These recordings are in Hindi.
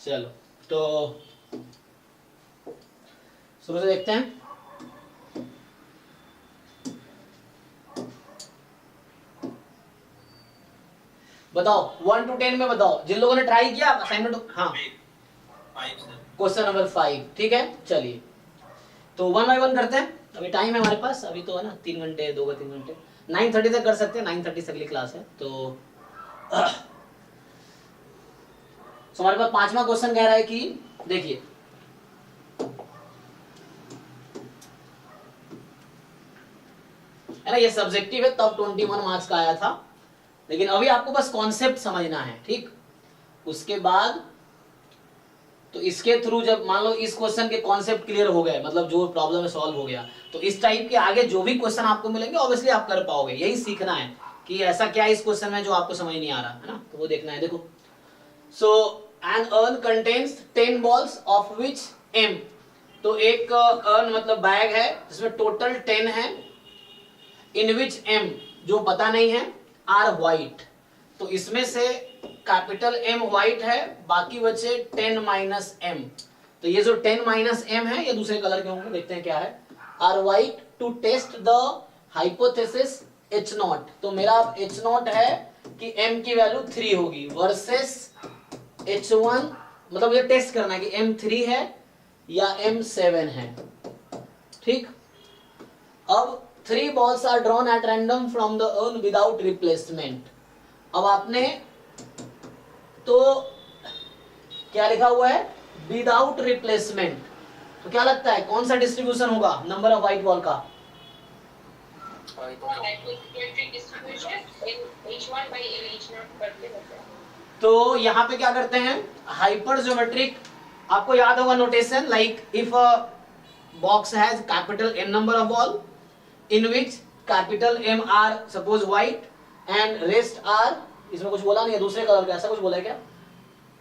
चलो तो शुरू से देखते हैं। बताओ 1 to 10 में बताओ, जिन लोगों ने ट्राई किया असाइनमेंट। हाँ, क्वेश्चन नंबर 5, ठीक है। चलिए तो 1 बाय 1 करते हैं, अभी टाइम है हमारे पास, अभी तो है ना 3 घंटे, 2 का 3 घंटे, 9:30 तक कर सकते हैं, 9:30 से अगली क्लास है। तो हमारे पास 5वां क्वेश्चन कह रहा है कि देखिए है ना, ये सब्जेक्टिव है तब 21 मार्क्स का आया था, लेकिन अभी आपको बस कॉन्सेप्ट समझना है, ठीक। उसके बाद तो इसके थ्रू जब मान लो इस क्वेश्चन के कॉन्सेप्ट क्लियर हो गए, मतलब जो प्रॉब्लम है सॉल्व हो गया, तो इस टाइप के आगे जो भी क्वेश्चन आपको मिलेंगे ऑब्वियसली आप कर पाओगे। यही सीखना है कि ऐसा क्या इस क्वेश्चन में जो आपको समझ नहीं आ रहा है ना, तो वो देखना है। देखो, so an urn contains 10 balls of which m, तो एक अर्न मतलब बैग है जिसमें टोटल 10 है, इन विच m जो पता नहीं है, आर व्हाइट, तो इसमें से कैपिटल M व्हाइट है, बाकी बचे 10 माइनस m, तो ये जो 10 माइनस m है ये दूसरे कलर के होंगे, देखते हैं क्या है। Are white to test the hypothesis H0, तो मेरा H0 है कि m की वैल्यू 3 होगी वर्सेस H1, मतलब ये टेस्ट करना है कि m 3 है या m 7 है, ठीक। अब 3 balls are drawn at random from the urn without replacement, अब आपने तो क्या लिखा हुआ है, विदाउट रिप्लेसमेंट, तो क्या लगता है कौन सा डिस्ट्रीब्यूशन होगा नंबर ऑफ व्हाइट बॉल का? तो यहाँ पे क्या करते हैं, हाइपर ज्योमेट्रिक, आपको याद होगा notation, like if a box has capital N number of ball in which capital M are suppose white and rest are, इसमें कुछ बोला नहीं है दूसरे कलर का, ऐसा कुछ बोला है क्या?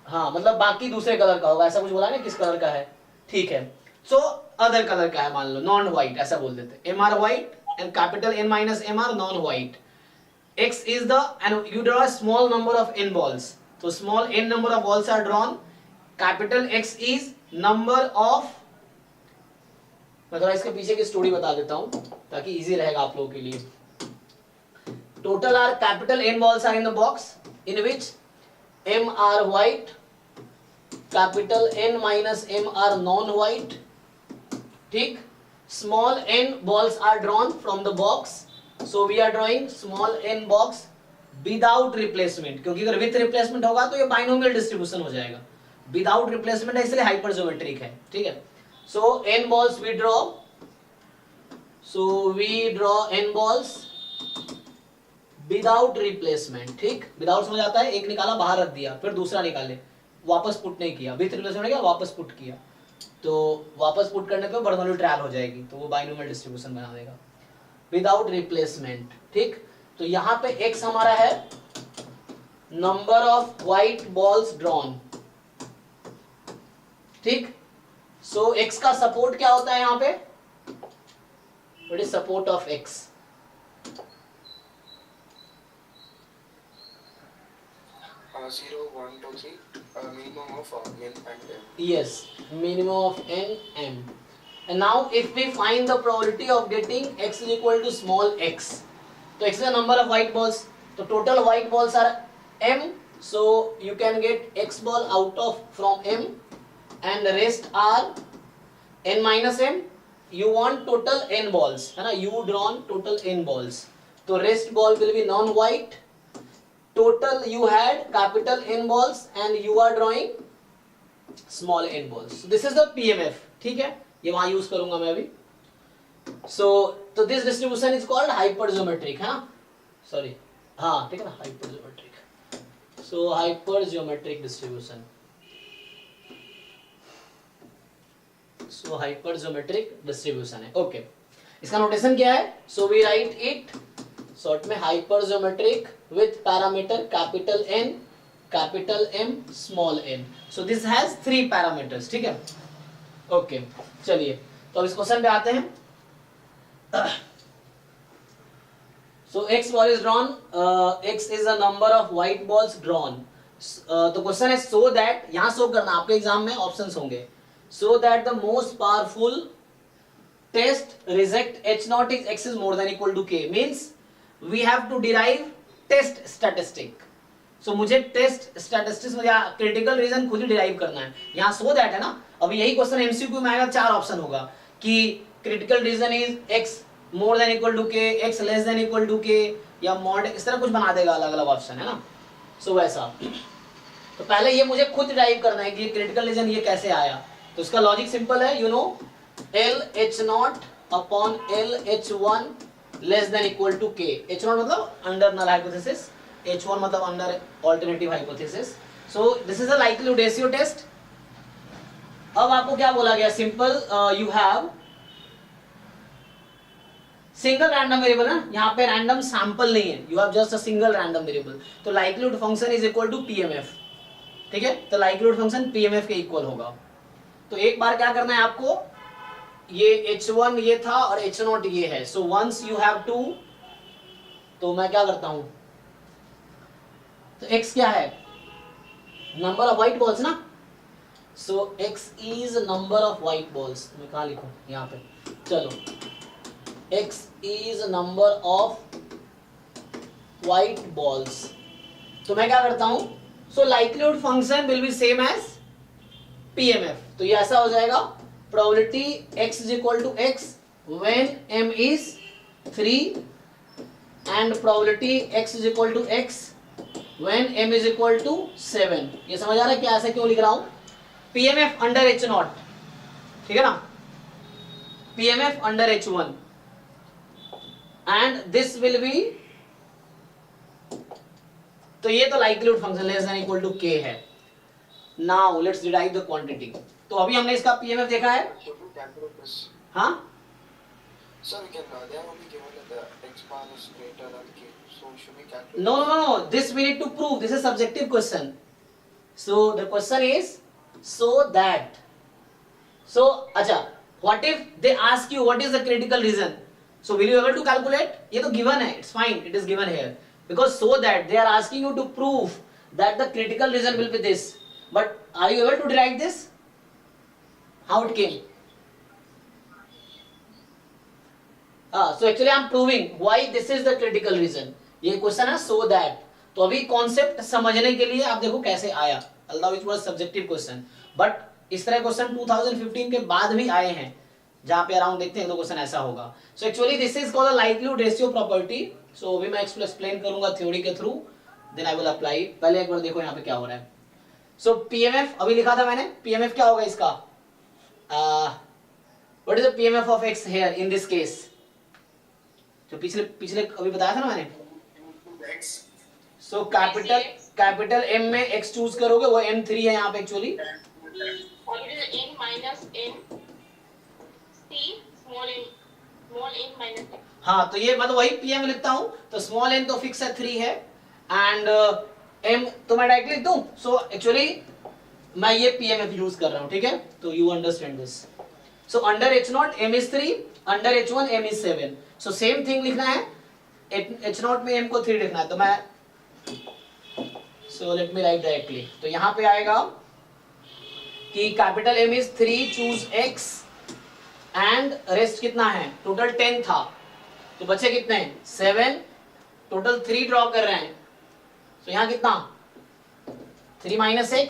हाँ, मतलब बाकी दूसरे कलर का होगा, ऐसा कुछ बोला नहीं किस कलर का है, ठीक है। सो अदर कलर का है, मान लो नॉन व्हाइट, ऐसा बोल देते, M are white and capital N minus M are non white, X is the, and you draw a small number of n balls, तो small n number of balls are drawn, capital X is number of, मैं थोड़ा इसके पीछे की स्टोरी बता देता हूं ताकि इजी रहेगा आप लोगों के लिए। Total are capital N balls are in the box in which M are white, capital N minus M are non white, ठीक। small n balls are drawn from the box, so we are drawing small n box without replacement, क्योंकि अगर with replacement होगा तो ये बाइनोमियल डिस्ट्रीब्यूशन हो जाएगा, विदाउट रिप्लेसमेंट है इसलिए हाइपर ज्योमेट्रिक है, ठीक है। सो n balls we draw, so we draw n balls without replacement, ठीक। विदाउट समझ आता है, एक निकाला बाहर रख दिया, फिर दूसरा निकाले, वापस पुट नहीं किया, विथ रिप्लेसमेंट किया वापस पुट किया, तो वापस पुट करने पे बर्नौली ट्रायल हो जाएगी, तो वो बाइनोमियल डिस्ट्रीब्यूशन बना देगा विदाउट रिप्लेसमेंट, ठीक। तो यहाँ पे x हमारा है number of white balls drawn, ठीक। सो x का सपोर्ट क्या होता है यहाँ पे, what is support of x? Zero, 1, 2, 3, minimum of n and m. Yes, minimum of n, m. And now if we find the probability of getting x is equal to small x, so x is the number of white balls, so total white balls are m, so you can get x ball out of from m and the rest are n minus m. You want total n balls, है ना, you drawn total n balls, so rest ball will be non white, total you had capital N balls and you are drawing small n balls, so this is the PMF, ठीक है, ये वहां यूज करूंगा मैं अभी। so तो this distribution is called hypergeometric, है ना, सॉरी, हाँ ठीक है ना, hypergeometric, so hypergeometric distribution, so hypergeometric distribution है, ओके। इसका नोटेशन क्या है, so we write it short में hypergeometric with parameter capital N, capital M, small n, so this has 3 parameters, ठीक है, ओके। चलिए तो अब इस क्वेश्चन पे आते हैं। सो x ball is drawn, x is a number of white balls drawn, तो क्वेश्चन है सो दैट, यहां सो करना, आपके एग्जाम में ऑप्शंस होंगे, so that the most powerful test reject h naught is x is more than equal to k means we have to derive test statistic. so मुझे टेस्ट स्टैटिस्टिक्स में या क्रिटिकल रीजन खुद ही डिराइव करना है. यहाँ सो दैट है ना, अब यही क्वेश्चन एमसीक्यू में आएगा, 4 ऑप्शन होगा कि critical region is x more than equal to k, x less than equal to k या मॉड, इस तरह कुछ बना देगा अलग अलग ऑप्शन, है ना. सो वैसा तो पहले ये मुझे खुद डिराइव करना है कि ये क्रिटिकल रीजन ये कैसे आया. तो इसका लॉजिक सिंपल है, you know L H naught upon L H1 less than equal to K. H naught मतलब अंडर नल हाइपोथेसिस, H1 मतलब under alternative hypothesis. So this is a likelihood ratio test. अब आपको क्या बोला गया, simple you have single random variable है, यहाँ पे रैंडम सैंपल नहीं है, you have just a single random variable. तो likelihood function is equal to PMF. ठीक है, तो लाइक्लीहुड फंक्शन PMF के इक्वल होगा. तो एक बार क्या करना है आपको, ये H1 ये था और H0 ये है. So once you have to, तो मैं क्या करता हूं, तो x क्या है, नंबर ऑफ व्हाइट बॉल्स ना. So x is number of white balls. मैं कहा लिखूं, यहाँ पे, चलो, x is number of white balls. तो मैं क्या करता हूं, so likelihood function will be same as PMF. तो ये ऐसा हो जाएगा, probability x is equal to x when m is 3 and probability x is equal to x when m is equal to 7. ये समझ आ रहा है क्या, ऐसे क्यों लिख रहा हूं, PMF अंडर H0, ठीक है ना, PMF under H1 and this will be, तो ये तो likelihood function less than equal to k है. Now let's derive the quantity. तो अभी हमने इसका PMF देखा है. हाँ Sir, we can, they have only given that the x bar is greater than k. So should we calculate? no, this we need to prove. This is subjective question. So the question is so that, so acha, what if they ask you what is the critical reason, so will you able to calculate. ये तो given है, it's fine, it is given here, because so that they are asking you to prove that the critical reason will be this, but are you able to derive this, how it came. So actually I am proving why this is the critical reason. ये क्वेश्चन है so that. तो अभी कॉन्सेप्ट समझने के लिए आप देखो कैसे आया, although it was subjective question, but इस तरह क्वेश्चन 2015 के बाद भी आए हैं, जहाँ पे अराउंड देखते हैं तो क्वेश्चन ऐसा होगा. So actually this is called a likelihood ratio property. So अभी मैं एक्सप्लेन करूंगा थ्योरी के through, then I will apply. पहले एक बार देखो यहाँ पे क्या हो रहा है. So PMF अभी लिखा था मैंने, PMF क्या होगा इसका, what is the PMF of x here in this case, जो पिछले अभी बताया था ना मैंने. सो कैपिटल M में x चूज करोगे, वो M3 है यहाँ पे एक्चुअली. हाँ, तो ये मतलब वही PM लिखता हूँ. तो स्मॉल n तो फिक्स है 3 है, एंड M तो मैं डायरेक्ट लिख दूं. सो एक्चुअली मैं ये PMF यूज कर रहा हूँ, ठीक है, तो you understand this. So under H0 M is 3, under H1 M is 7. So same thing लिखना है, H0 में M को 3 लिखना है. तो मैं, so let me right directly. तो यहाँ पे आएगा कि capital M is 3, choose X, and rest कितना है, टोटल 10 था, तो बचे कितने 7, टोटल 3 ड्रॉ कर रहे हैं. तो यहाँ कितना 3 minus X,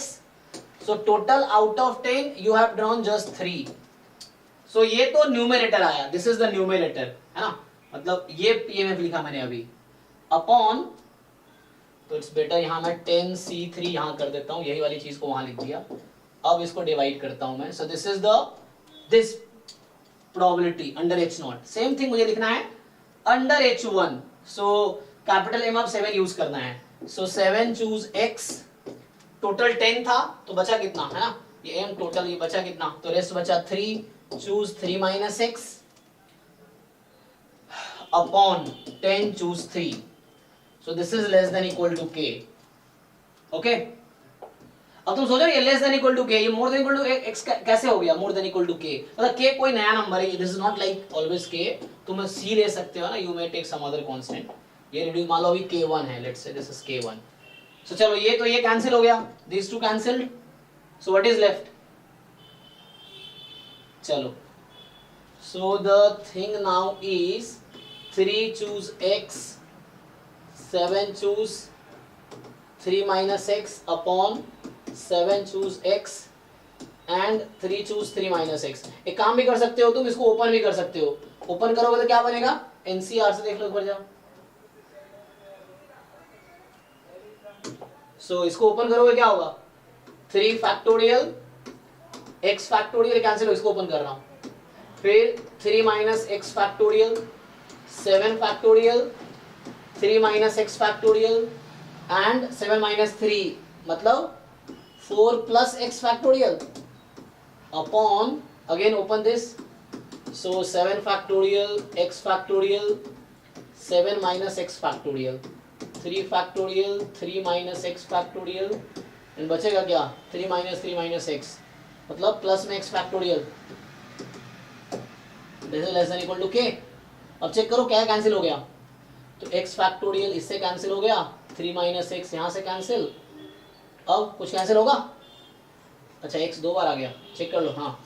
so total out of 10 you have drawn just 3. सो ये तो न्यूमरेटर आया, दिस इज द न्यूमरेटर, है ना, मतलब ये PMF लिखा मैंने अभी, अपॉन, तो इट्स बेटर यहाँ मैं 10C3 यहाँ कर देता हूँ, यही वाली चीज को वहां लिख दिया. अब इसको डिवाइड करता हूं मैं. सो this is the this probability under H0. Same thing मुझे लिखना है under H1. So capital M अब 7 यूज करना है. सो 7 चूज X, टोटल 10 था, तो बचा कितना, है ना, ये M टोटल, ये बचा कितना, तो रेस्ट बचा 3, choose 3 minus X upon 10 choose 3. So this is less than equal to K. Okay, अब तुम सोचो ये less than equal to K, ये more than equal to X कैसे हो गया more than equal to K, मतलब K कोई नया नंबर है, this is not like always K. तुम C ले सकते हो ना, you may take some other constant. ये रिड्यूस, मान लो अभी K1 है, let's say this is K1. सो चलो ये कैंसिल हो गया, these two cancelled, so what is left? चलो, so the thing now is 3 choose x, 7 choose 3 minus x upon 7 choose x and 3 choose 3 minus x. एक काम भी कर सकते हो तुम, इसको ओपन भी कर सकते हो. ओपन करोगे तो क्या बनेगा? एनसीआर से देख लो एक बार जाओ. सो इसको ओपन करोगे क्या होगा? 3 फैक्टोरियल x फैक्टोरियल कैंसिल हो, इसको ओपन कर रहा हूं. फिर 3 minus x factorial, 7 factorial, 3 minus x factorial and 7 minus 3 मतलब 4 plus x factorial upon, again open this, so 7 factorial x factorial, 7 minus x factorial, 3 factorial, 3 minus x factorial and बचेगा क्या? 3 minus x मतलब प्लस में x factorial, this is less than equal to k. अब चेक करो क्या कैंसिल हो गया. तो x factorial इससे कैंसिल हो गया, 3 minus x यहाँ से कैंसिल. अब कुछ कैंसिल होगा? अच्छा x 2 बार आ गया, चेक कर लो. हाँ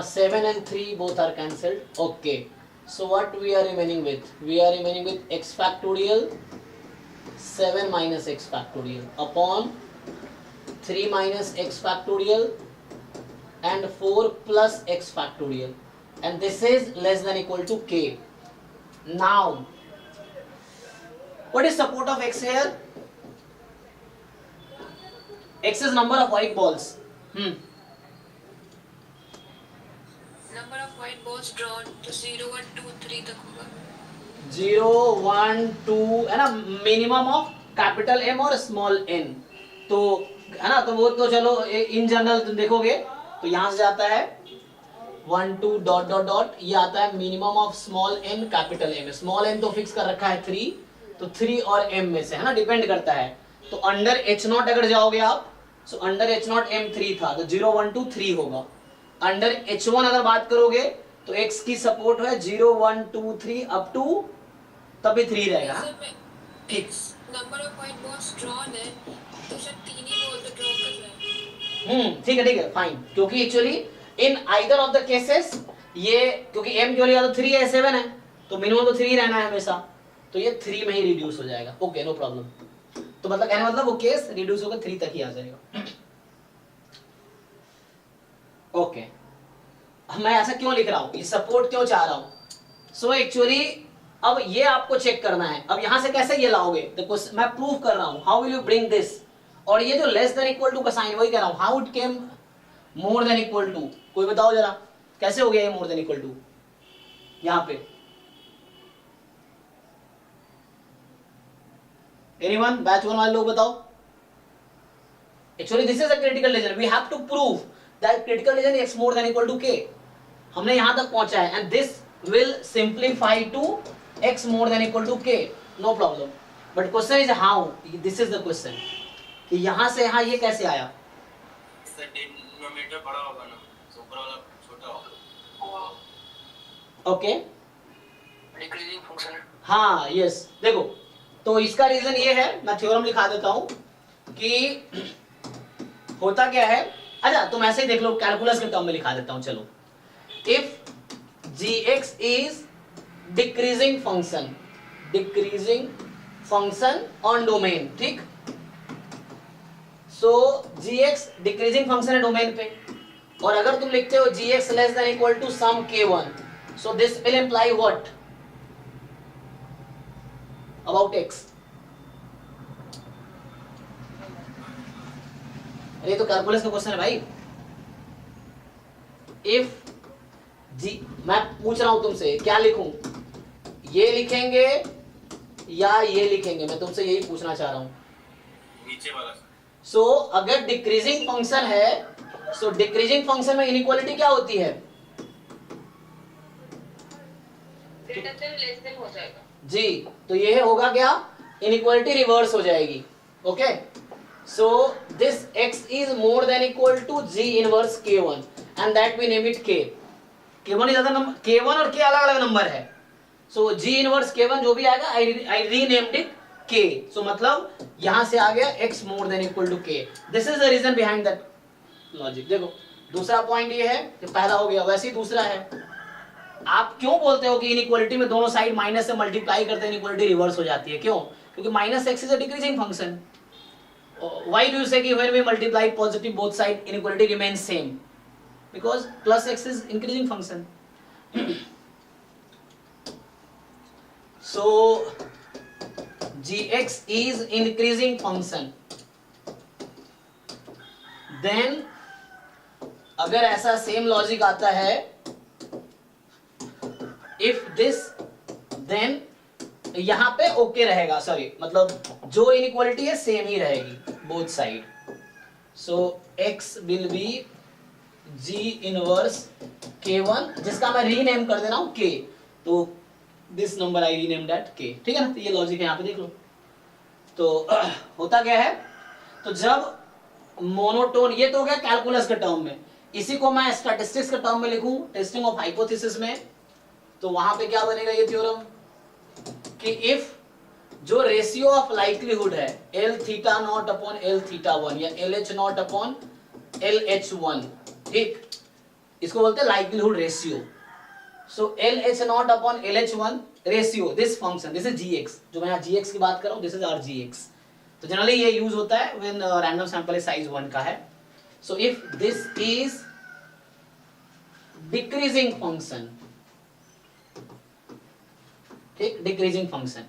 7 and 3 both are cancelled. Okay, so what we are remaining with? We are remaining with x factorial 7 minus x factorial upon 3 minus x factorial and 4 plus x factorial, and this is less than equal to k. Now what is support of x here? X is number of white balls. Number of white balls drawn तो 0 1 2 3 तक होगा. 0 1 2 है ना, मिनिमम ऑफ कैपिटल M और स्मॉल n. तो है ना, तो वो तो चलो इन जनरल तुम देखोगे तो यहाँ से जाता है 1 2 डॉट डॉट डॉट, ये आता है minimum of small n capital M. Small n तो फिक्स कर रखा है 3, तो 3 और m में से है ना, डिपेंड करता है. तो अंडर h0 अगर जाओगे आप, सो अंडर h0 m3 था तो 0 1 2 3 होगा. अंडर h1 अगर बात करोगे तो x की सपोर्ट है 0 1 2 3 अप टू तभी 3 रहेगा. X number of white balls drawn है तो शायद 3 ही बॉल तो ड्रॉ कर रहा है. ठीक है फाइन, क्योंकि actually in either of the cases ये, क्योंकि m की वैल्यू तो 3 है 7 है तो मिनिमम तो 3 रहना है हमेशा, तो ये 3 में ही रिड्यूस हो जाएगा. Okay no problem. तो मतलब कहने मतलब वो केस रिड्यूस होकर 3 तक ही आ जाएगा. ओके मैं ऐसा क्यों लिख रहा हूं, ये सपोर्ट क्यों चाह रहा हूं? सो एक्चुअली अब ये आपको चेक करना है. अब यहां से कैसे ये लाओगे, देखो मैं प्रूव कर रहा हूं. How will you bring this? और ये जो लेस देन इक्वल टू का साइन वही कह रहा हूं. How it came more than equal to? कोई बताओ जरा कैसे हो गया ये मोर देन इक्वल टू यहां पे? एनीवन? बैच 1 वाले लोग बताओ. Actually this is a critical region. We have to prove that critical region x more than equal to k. हमने यहां तक पहुंचा है and this will simplify to x more than equal to k. No problem. But question is how. This is the question कि यहां से यहां ये कैसे आया. इसका डिनोमिनेटर बड़ा होगा ना, तो ऊपर वाला छोटा होगा. ओके डिक्रीजिंग फंक्शन है. हाँ यस. देखो तो इसका रीजन ये है, मैं थ्योरम लिखा देता हूं कि होता क्या है. अच्छा तुम ऐसे ही देख लो, कैलकुलस के टर्म में लिखा देता हूं. चलो, if gx is decreasing function on domain, ठीक. सो gx डिक्रीजिंग फंक्शन है डोमेन पे, और अगर तुम लिखते हो gx less than equal to some k1, so this will imply what about x? अरे तो कैलकुलस का क्वेश्चन है भाई. इफ जी मैं पूछ रहा हूं तुमसे क्या लिखूं, ये लिखेंगे या ये लिखेंगे? मैं तुमसे यही पूछना चाह रहा हूं. नीचे वाला. सो अगर डिक्रीजिंग फंक्शन है, सो डिक्रीजिंग फंक्शन में इनइक्वालिटी क्या होती है? ग्रेटर देन लेस देन हो जाएगा जी. तो ये होगा क्या, इनइक्वालिटी रिवर्स हो जाएगी. Okay, so this x is more than equal to g inverse k1 and that we name it k. k1 is other number, k1 और k अलग अलग नंबर है. सो जी इनवर्स K1 जो भी आएगा आई रीनेम्ड इट K. सो मतलब यहां से आ गया x more than equal to K. This is the reason behind that logic. देखो दूसरा पॉइंट ये है कि पहला हो गया, वैसे ही दूसरा है. आप क्यों बोलते हो कि इनइक्वालिटी में दोनों साइड माइनस से मल्टीप्लाई करते हैं इनइक्वालिटी रिवर्स हो जाती है? क्यों? क्योंकि minus x is a decreasing function. Why do you say कि when we multiply positive both side inequality remains same? Because plus x is increasing function. So gx is increasing function. Then अगर ऐसा सेम लॉजिक आता है, if this then यहां पे ओके रहेगा, सॉरी मतलब जो इनइक्वालिटी है सेम ही रहेगी both side. So x will be g inverse K1 जिसका मैं रीनेम कर दे रहा हूं K. तो this number I rename that K. ठीक है ना? तो ये लॉजिक है, यहां पे देख लो. तो होता क्या है, तो जब मोनोटोन, ये तो हो गया कैलकुलस के टर्म में, इसी को मैं स्टैटिस्टिक्स के टर्म में लिखूं टेस्टिंग ऑफ हाइपोथेसिस में, तो वहां पे क्या बनेगा ये थ्योरम कि इफ जो रेशियो ऑफ लाइक्लीहुड है L theta naught upon L theta 1 या LH नॉट अपॉन LH1, ठीक, इसको बोलते हैं likelihood ratio. So LH not upon LH1 ratio, this function, this is gx, जो मैं यहाँ gx की बात कर रहा हूँ, दिस इज आवर gx. तो जनरली ये यूज होता है व्हेन रैंडम सैंपल साइज 1 का है. So if this is decreasing function, ठीक, डिक्रीजिंग फंक्शन,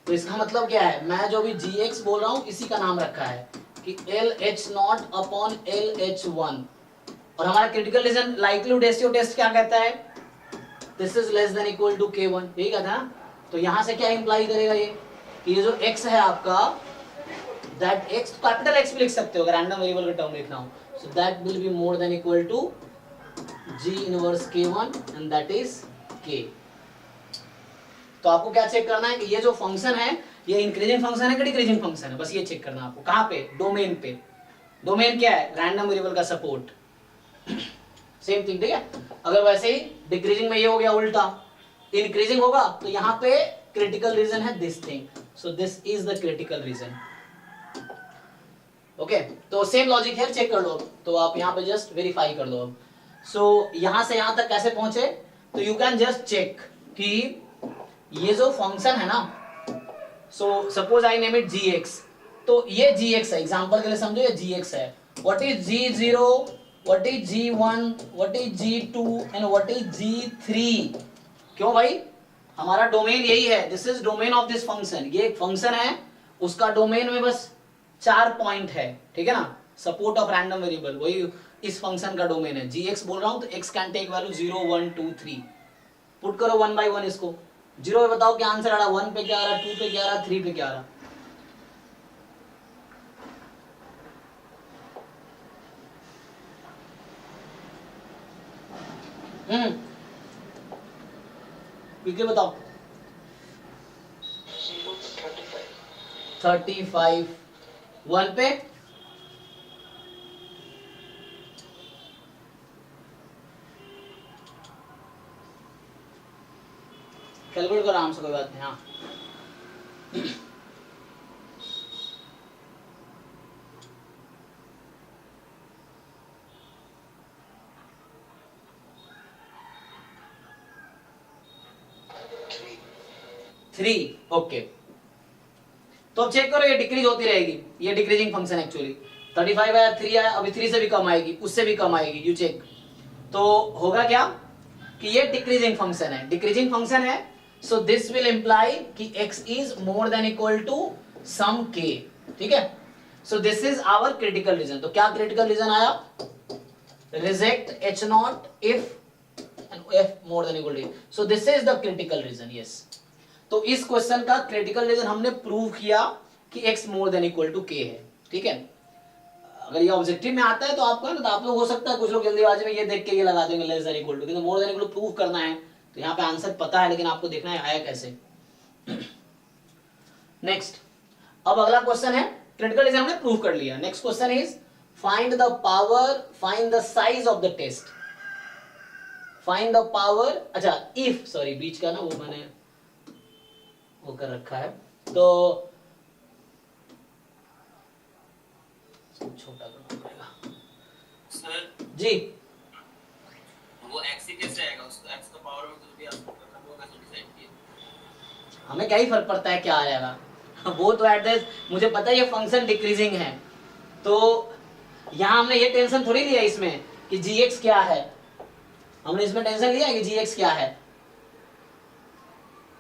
तो इसका मतलब क्या है, मैं जो भी gx बोल रहा हूं इसी का नाम रखा है कि LH नॉट अपॉन LH1. और हमारा critical region likelihood ratio test क्या कहता है, this is less than equal to K1, ठीक है ना? तो यहां से क्या इंप्लाई करेगा ये कि ये जो x है आपका, दैट x कैपिटल X भी लिख सकते हो अगर रैंडम वेरिएबल का टर्म लिखना हो. So that will be more than equal to g inverse K1 and that is K. तो आपको क्या चेक करना है कि ये जो फंक्शन है ये इंक्रीजिंग फंक्शन है कि डिक्रीजिंग फंक्शन है, बस ये चेक करना है आपको. कहां पे? डोमेन पे. डोमेन क्या है? रैंडम वेरिएबल का सपोर्ट. सेम थिंग, ठीक है? अगर वैसे ही डिक्रीजिंग में ये हो गया उल्टा, इंक्रीजिंग होगा तो यहाँ पे क्रिटिकल रीजन है this thing. So this is the critical reason. Okay, तो सेम लॉजिक है, चेक कर लो. तो आप यहाँ पे जस्ट वेरीफाई कर दो अब. सो यहां से यहां तक कैसे पहुंचे, तो यू कैन जस्ट चेक कि ये जो फंक्शन है ना, so suppose I name it gx, तो ये gx है, एग्जांपल के लिए समझो ये gx है. What is g0, what is g1, what is g2 and what is g3? क्यों भाई? हमारा डोमेन यही है, this is domain of this function. ये एक फंक्शन है, उसका डोमेन में बस 4 पॉइंट है, ठीक है ना? सपोर्ट ऑफ रैंडम वेरिएबल, वही इस फंक्शन का डोमेन है. gx बोल रहा हूं तो x can take value 0 1 2 3. Put करो 1 by 1 इसको. 0 पे बताओ क्या आंसर आ रहा, 1 पे क्या आ रहा, 2 पे क्या आ रहा, 3 पे क्या आ रहा. क्विकली बताओ. 35. 1 पे कैलकुलेट करो आराम से, कोई बात नहीं. हाँ, थ्री. ओके, तो अब चेक करो, ये डिक्रीज होती रहेगी, ये डिक्रीजिंग फंक्शन एक्चुअली. 35 आया, 3 आया, अभी 3 से भी कम आएगी, उससे भी कम आएगी, यू चेक. तो होगा क्या कि ये डिक्रीजिंग फंक्शन है, डिक्रीजिंग फंक्शन है. सो दिस विल इंप्लाई कि x is more than equal to some k, ठीक है? So this is our critical region. तो क्या क्रिटिकल रीजन आया? Reject h naught if f more than equal to. So this is the critical region. Yes, तो इस क्वेश्चन का क्रिटिकल रीजन हमने प्रूव किया कि x more than equal to k है, ठीक है? अगर ये ऑब्जेक्टिव में आता है तो आपको, तो आप लोग हो सकता है कुछ लोग जल्दीबाजी में ये देख के ये लगा देंगे लेस देन इक्वल टू, किंतु more than equal to prove करना है तो यहाँ पे आंसर पता है, लेकिन आपको देखना है आया कैसे. नेक्स्ट, अब अगला क्वेश्चन है, क्रिटिकल रीजन हमने प्रूव कर लिया. Next question is find the power, find the size of the test. Find the power, अच्छा इफ, सॉरी बीच का ना वो मैंने वो कर रखा है। तो छोटा करना पड़ेगा सर जी। वो x ही कैसे आएगा, उसको x का पावर में कुछ भी आ सकता था, वो कैसे डिसाइड किया? हमें क्या ही फर्क पड़ता है क्या आएगा वो तो एड्रेस मुझे पता है ये फंक्शन डिक्रीजिंग है, तो यहाँ हमने ये टेंशन थोड़ी लिया इसमें कि gx क्या है, हमने इसमें टेंशन लिया है कि gx क्या है।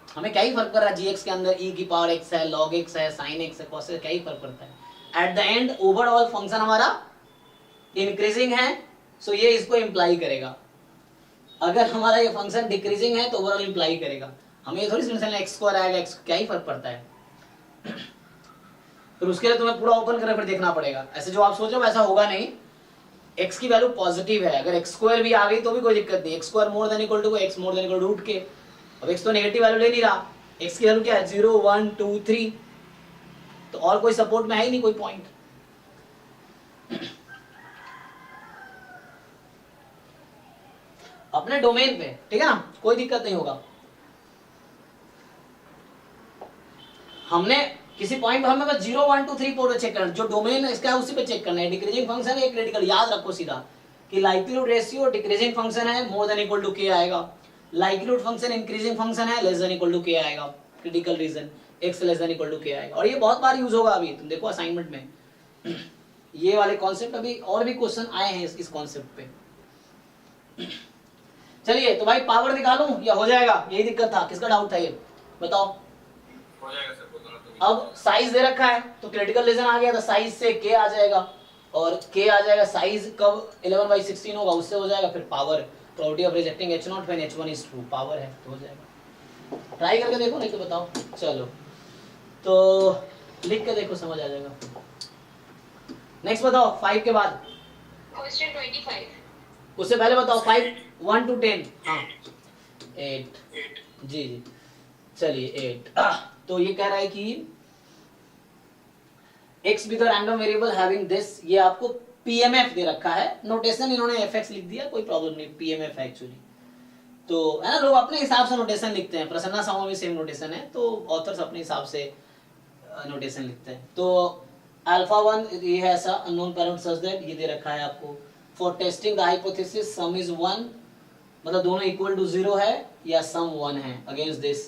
हमें क्या ही फर्क पड़ रहा है gx के अंदर e की पावर x है, log x है, sin x है, cos x, क्या ही फर्क पड़ता है। At the end overall function हमारा इंक्रीजिंग है, सो ये इसको इंप्लाई करेगा। अगर हमारा ये फंक्शन डिक्रीजिंग है तो ओवरऑल इंप्लाई करेगा। हमें थोड़ी टेंशन है x स्क्वायर आएगा, x क्या ही फर्क पड़ता है। फिर उसके लिए तुम्हें पूरा ओपन करके फिर देखना पड़ेगा। ऐसे जो आप सोच रहे हो वैसा होगा नहीं, x की वैल्यू पॉजिटिव है, अगर x स्क्वायर भी आ गई तो भी कोई दिक्कत नहीं। x square more than equal to x more than equal to root k. अब x तो नेगेटिव वैल्यू ले नहीं रहा, x की वैल्यू क्या है 0 1 2 3, तो और कोई सपोर्ट में है ही नहीं कोई पॉइंट। अपने डोमेन पे, ठीक है ना, कोई दिक्कत नहीं होगा। हमने किसी पॉइंट पे हमें बस 0 1 2 3 4 चेक करना, जो डोमेन इसका है उसी पे चेक करना है। डिक्रीजिंग फंक्शन है क्रिटिकल, याद रखो सीधा कि लाइक्लीहुड रेशियो डिक्रीजिंग फंक्शन है मोर देन इक्वल टू के आएगा, लाइक्लीहुड फंक्शन इंक्रीजिंग फंक्शन है less than equal to k आएगा, critical region x less than equal to k आएगा। और ये बहुत बार यूज होगा, अभी तुम देखो असाइनमेंट में ये वाले कॉन्सेप्ट, अभी और भी क्वेश्चन आए हैं इस कॉन्सेप्ट पे। चलिए तो भाई पावर निकालूं या हो जाएगा, यही दिक्कत था, किसका डाउट था ये बताओ। हो जाएगा सर, बोलो तो। अब साइज दे रखा है तो क्रिटिकल रीजन आ गया, तो साइज से k आ जाएगा, और k आ जाएगा, साइज कब 11/16 होगा उससे हो जाएगा। फिर power, probability of rejecting h0 when h1 is true, power है तो हो जाएगा। ट्राई करके देखो, नहीं तो बताओ। चलो तो लिख के देखो, समझ आ जाएगा। नेक्स्ट बताओ 5 के बाद, क्वेश्चन 25। उससे पहले बताओ 5 1 to 10। हाँ 8 जी जी, चलिए 8। तो ये कह रहा है कि x with random variable having this, ये आपको pmf दे रखा है, नोटेशन इन्होंने fx लिख दिया, कोई प्रॉब्लम नहीं, pmf है एक्चुअली। तो है ना, लोग अपने हिसाब से नोटेशन लिखते हैं, प्रसन्ना सामा भी सेम नोटेशन है, तो ऑथर्स अपने हिसाब से नोटेशन लिखते हैं। तो अल्फा 1 ये है ऐसा अननोन पैरामीटर सच दैट, ये दे रखा है आपको for testing the hypothesis some is 1, मतलब दोनों इक्वल टू 0 है या सम 1 है against this.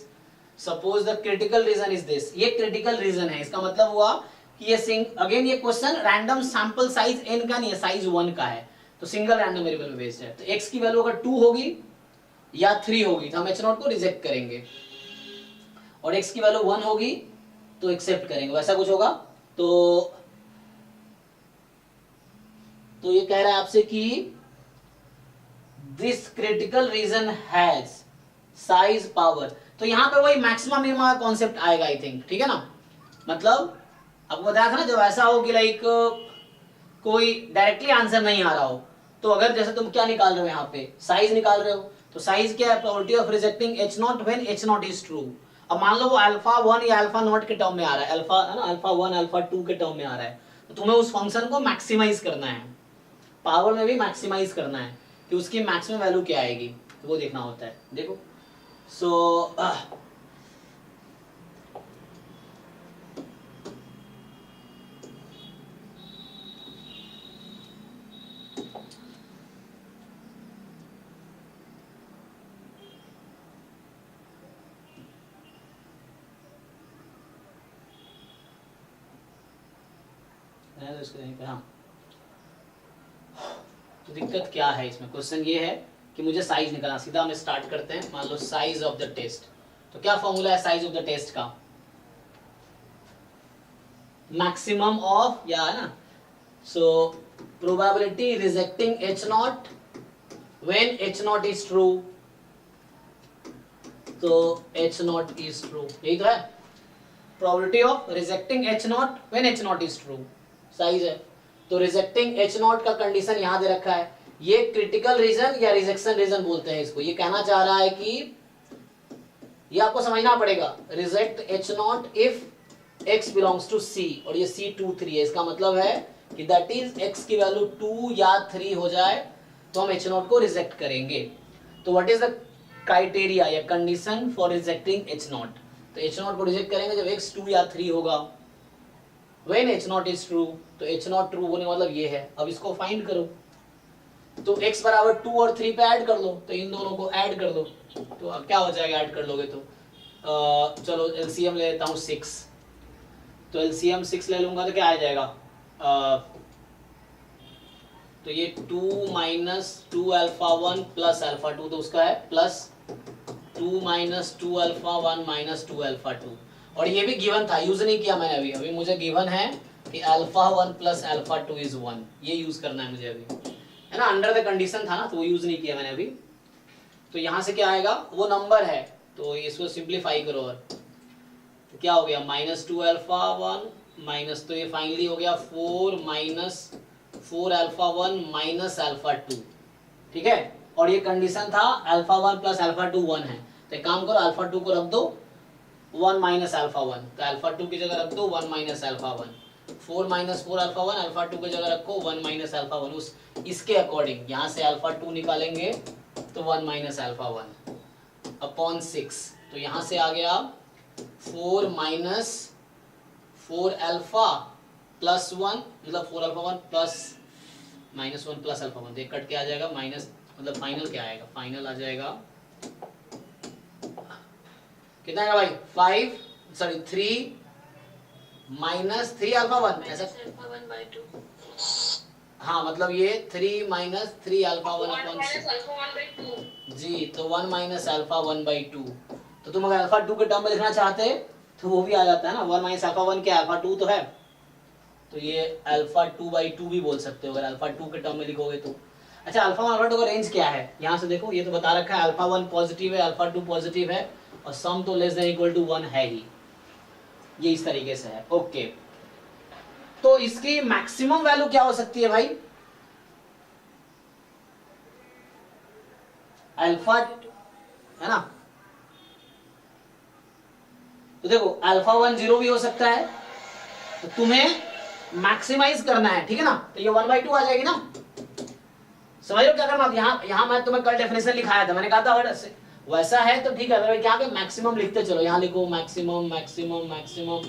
Suppose the critical region is this, ये क्रिटिकल रीजन है, इसका मतलब हुआ कि ये अगेन ये question random sample size n का नहीं है, साइज 1 का है, तो सिंगल रैंडम वेरिएबल पे बेस्ड है। तो x की वैल्यू अगर 2 होगी या 3 होगी तो हम h0 को रिजेक्ट करेंगे, और x की वैल्यू 1 होगी तो एक्सेप्ट करेंगे, वैसा कुछ होगा। तो ये कह रहा है आपसे कि this critical reason has size power, तो यहां पे वही मैक्सिमम मिनिमम का कॉन्सेप्ट आएगा आई थिंक, ठीक है ना। मतलब आपको बताया था ना, जब ऐसा हो कि लाइक कोई डायरेक्टली आंसर नहीं आ रहा हो, तो अगर जैसे तुम क्या निकाल रहे हो, यहाँ पे साइज निकाल रहे हो, तो साइज क्या है, probability of rejecting h0 when h0 is true. अब मान लो वो अल्फा 1 या अल्फा नॉट के टर्म में आ रहा है, अल्फा है ना, अल्फा 1 अल्फा 2 के टर्म में आ रहा है, तो तुम्हें उस फंक्शन को मैक्सिमाइज करना है, पावर में भी मैक्सिमाइज करना है कि उसकी मैक्सिमम वैल्यू क्या आएगी, तो वो देखना होता है। देखो सो हाँ, तो दिक्कत क्या है इसमें, क्वेश्चन ये है कि मुझे साइज निकालना। सीधा हम स्टार्ट करते हैं, मान लो साइज ऑफ द टेस्ट, तो क्या फॉर्मूला है साइज ऑफ द टेस्ट का, मैक्सिमम ऑफ, या है ना, so probability rejecting h0 when h0 is true, तो h0 इज ट्रू, यही तो है, probability of rejecting h0 when h0 is true, size है। तो रिजेक्टिंग h0 का कंडीशन यहां दे रखा है, ये क्रिटिकल रीजन या रिजेक्शन रीजन बोलते हैं इसको। ये कहना चाह रहा है कि ये आपको समझना पड़ेगा, reject h0 if x belongs to c, और ये c 2 3 है, इसका मतलब है कि दैट इज x की वैल्यू 2 या 3 हो जाए तो हम h0 को रिजेक्ट करेंगे। तो व्हाट इज द क्राइटेरिया या कंडीशन फॉर रिजेक्टिंग h0, तो h नॉट को रिजेक्ट करेंगे जब x 2 या 3 होगा। When h not is true, तो h नॉट ट्रू होने मतलब ये है। अब इसको फाइंड करो, तो x बराबर 2 और 3 पे ऐड कर लो, तो इन दोनों को ऐड कर दो, तो अब क्या हो जाएगा ऐड कर लोगे तो चलो एलसीएम ले लेता हूँ 6, तो एलसीएम 6 ले लूंगा तो क्या आ जाएगा, तो ये 2 माइनस 2 अल्फा 1 प्लस अल्फा 2, तो उसका है plus 2 minus 2 alpha 1 minus 2 alpha 2। और ये भी गिवन था, यूज नहीं किया मैंने अभी मुझे गिवन है कि अल्फा 1 प्लस अल्फा 2 इज 1, ये यूज करना है मुझे अभी, है ना, अंडर द कंडीशन था ना, तो वो यूज नहीं किया मैंने अभी। तो यहाँ से क्या आएगा, वो नंबर है, तो इसको सिंप्लीफाई करो और तो क्या हो गया माइनस 2 अल्फा 1 माइनस, तो ये फाइनली हो गया 4 माइनस 4 अल्फा 1 माइनस अल्फा 2, ठीक है। और ये कंडीशन था अल्फा 1 प्लस अल्फा 2 1 है, तो एक काम करो अल्फा 2 को रख दो 1 माइनस अल्फा 1, तो अल्फा 2 की जगह रख दो 1 minus alpha 1, 4 minus 4 alpha 1, alpha 2 की जगह रखो 1 माइनस अल्फा 1, उस इसके अकॉर्डिंग यहाँ से अल्फा 2 निकालेंगे तो 1 माइनस अल्फा 1 अपॉन 6, तो यहाँ से आ गया 4 माइनस 4 अल्फा प्लस 1, मतलब 4 alpha 1 plus minus 1 plus alpha 1, तो कट के आ जाएगा माइनस, मतलब फाइनल क्या आएगा, फाइनल आ जाएगा कितना आएगा भाई 5 सॉरी 3 माइनस 3 अल्फा 1 ऐसा, अल्फा 1/2 हाँ मतलब ये 3 माइनस 3 अल्फा 1 अपॉन 6 अल्फा 1/2 जी, तो 1 माइनस अल्फा 1/2, तो तुम अगर अल्फा 2 के टर्म में लिखना चाहते तो वो भी आ जाता है ना, 1 माइनस अल्फा 1 क्या अल्फा 2 तो है, तो ये अल्फा 2/2 भी बोल सकते हो अगर अल्फा 2 के टर्म में लिखोगे तो। अच्छा अल्फा 1 अल्फा 2 का रेंज क्या है, यहाँ से देखो ये तो बता रखा है अल्फा 1 पॉजिटिव है अल्फा 2 पॉजिटिव है और सम तो लेस देन इक्वल टू 1 है ही, ये इस तरीके से है। ओके, तो इसकी मैक्सिमम वैल्यू क्या हो सकती है भाई, अल्फा, है ना, तो देखो अल्फा 1 0 भी हो सकता है, तो तुम्हें मैक्सिमाइज करना है, ठीक है ना, तो ये 1/2 आ जाएगी ना, समझ लो क्या करना। यहाँ मैं तुम्हें कल डेफिनेशन लिखाया था, मैंने कहा था अगर वैसा है तो ठीक है, अगर क्या कि मैक्सिमम लिखते चलो, यहाँ लिखो maximum maximum maximum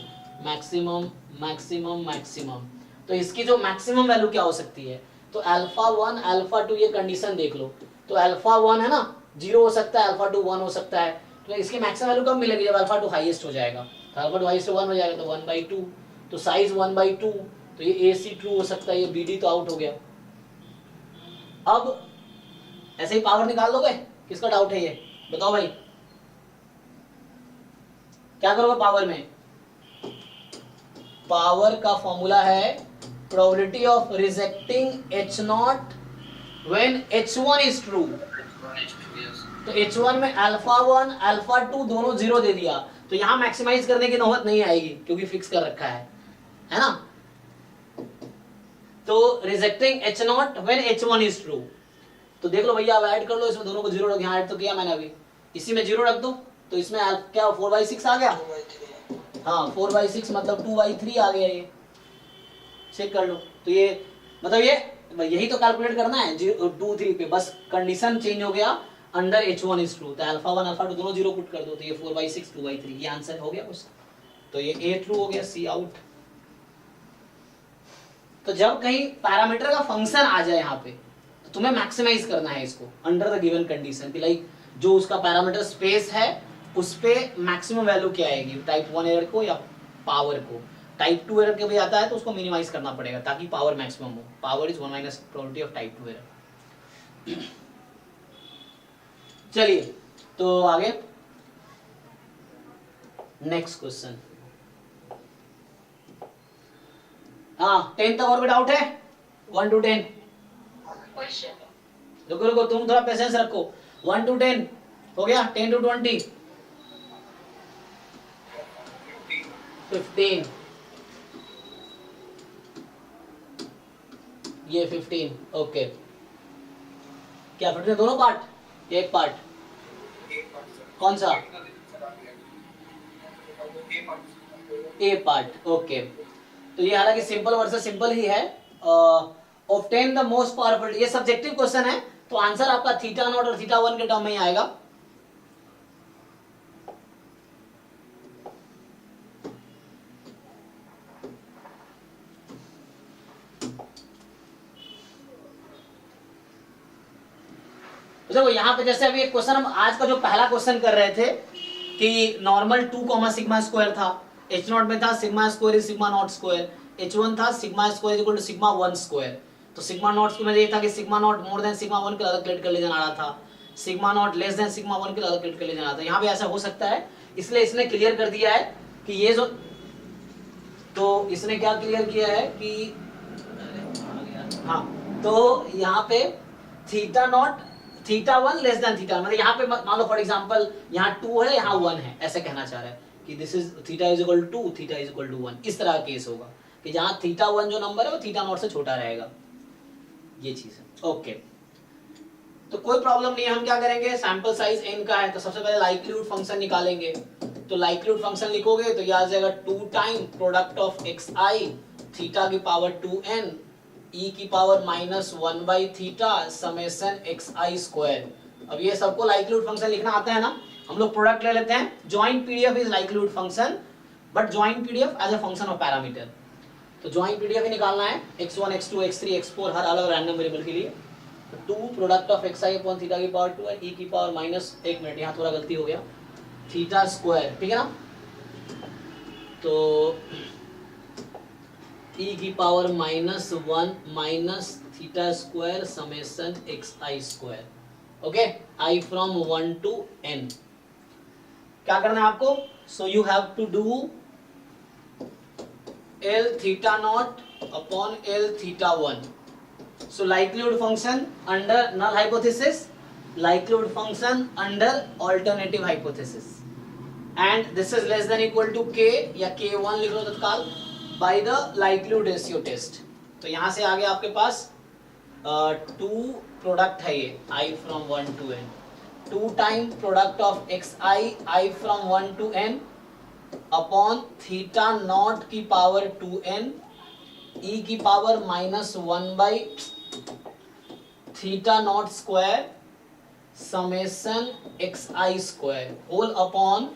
maximum maximum maximum, तो इसकी जो मैक्सिमम वैल्यू क्या हो सकती है, तो अल्फा 1 अल्फा 2 ये कंडीशन देख लो, तो अल्फा 1 है ना 0 हो सकता है, अल्फा 2 1 हो सकता है, तो इसकी मैक्सिमम वैल्यू कब मिलेगी जब अल्फा 2 हाईएस्ट हो जाएगा, तो अल्फा 2 हाईएस्ट 1 हो जाएगा तो 1/2, तो साइज 1/2, तो ये ए सी ट्रू हो सकता है, ये बी डी तो आउट हो गया। अब ऐसे ही पावर निकाल दोगे, किसका डाउट है ये बताओ भाई, क्या करोगे पावर में, पावर का फॉर्मूला है probability of rejecting H not when h1 is true, तो h1 में अल्फा 1 अल्फा 2 दोनों 0 दे दिया, तो यहां मैक्सिमाइज करने की नौबत नहीं आएगी क्योंकि फिक्स कर रखा है ना, तो rejecting H not when h1 is true, तो देख लो भैया अब ऐड कर लो, इसमें दोनों को 0 रख, यहाँ ऐड तो किया मैंने अभी, इसी में 0 रख दो, तो इसमें क्या 4/6 आ गया, हाँ 4/6 मतलब 2/3 आ गया, ये चेक कर लो, तो ये मतलब ये यही तो कैलकुलेट करना है 2 3 पे, बस कंडीशन चेंज हो गया अंडर h1 इज ट्रू, तो अल्फा 1 अल्फा 2 दोनों 0 पुट कर दो, तो ये 4/6 2/3, ये आंसर हो गया कुछ, तो ये a ट्रू हो गया, c आउट। तो जब कहीं पैरामीटर का फंक्शन आ जाए यहाँ पे तो तुम्हें मैक्सिमाइज करना है इसको अंडर द गिवन कंडीशन, कि लाइक जो उसका पैरामीटर स्पेस है उस पे मैक्सिमम वैल्यू क्या आएगी, टाइप 1 एरर को या पावर को, टाइप 2 एरर के भी आता है तो उसको मिनिमाइज करना पड़ेगा ताकि पावर मैक्सिमम हो, power is 1 minus probability of type 2 error. चलिए तो आगे नेक्स्ट क्वेश्चन, हाँ 10 तक और भी डाउट है 1 to 10, रुको रुको तुम थोड़ा पेशेंस रखो, 1 to 10 हो गया, 10 to 20 15, ये 15, ओके, क्या 15 दोनों पार्ट, एक पार्ट, कौन सा, ए पार्ट, ओके, तो ये हालांकि सिंपल वर्सेस सिंपल ही है, ऑब्टेन द मोस्ट पावरफुल, ये सब्जेक्टिव क्वेश्चन है, तो आंसर आपका थीटा नॉट और थीटा 1 के टर्म में ही आएगा, तो देखो यहाँ पे जैसे अभी एक क्वेश्चन हम आज का जो पहला क्वेश्चन कर रहे थे कि नॉर्मल 2 सिग्मा स्क्वायर था, एच नॉट में था sigma square is sigma naught square, H1 था sigma square equal to sigma 1 square. तो सिग्मा नॉट में ये था कि sigma naught more than sigma 1 के अलग क्रिटिकल रीजन आ रहा था, sigma naught less than sigma 1 के अलग क्रिटिकल रीजन आ रहा था। यहाँ भी ऐसा हो सकता है, इसलिए इसने क्लियर कर दिया है कि ये जो, तो इसने क्या क्लियर किया है कि हाँ, तो यहाँ पे theta naught theta 1 less then theta, मतलब यहाँ पे मान लो फॉर एग्जांपल यहाँ 2 है यहाँ 1 है, ऐसे कहना चाह रहा है कि this is theta is equal to 2, theta is equal to 1, इस तरह का केस होगा कि जहाँ थीटा 1 जो नंबर है वो थीटा नॉट से छोटा रहेगा, ये चीज है। ओके, तो कोई प्रॉब्लम नहीं है। हम क्या करेंगे, सैंपल साइज n का है तो सबसे पहले लाइक्लीहुड फंक्शन निकालेंगे। तो लाइक्लीहुड फंक्शन लिखोगे तो ये आ जाएगा 2 time product of xi theta की पावर 2n e की power -1 by theta summation xi square. अब ये सबको लाइक्लीहुड फंक्शन लिखना आता है ना, हम लोग प्रोडक्ट ले लेते हैं। Joint PDF is likelihood function, but joint PDF as a function of parameter. तो जॉइंट पीडीएफ ही निकालना है x1 x2 x3 x4 हर अलग रैंडम वेरिएबल के लिए। तो 2 product of xi upon theta की पावर 2 है e की पावर -1 मिनट, यहाँ थोड़ा गलती हो गया, थीटा स्क्वायर, ठीक है ना। तो e की power -1 minus theta square summation xi square. Okay, i from 1 to n। क्या करना है आपको, so you have to do L theta naught upon L theta 1. So likelihood function under null hypothesis, likelihood function under alternative hypothesis, and this is less than equal to k या k1 लिख लो तत्काल by the likelihood ratio test। तो यहाँ से आगे आपके पास 2 प्रोडक्ट है ये i from 1 to n, 2 time product of xi i from 1 to n upon theta naught की पावर 2n e की power -1 by theta naught square summation xi square whole upon,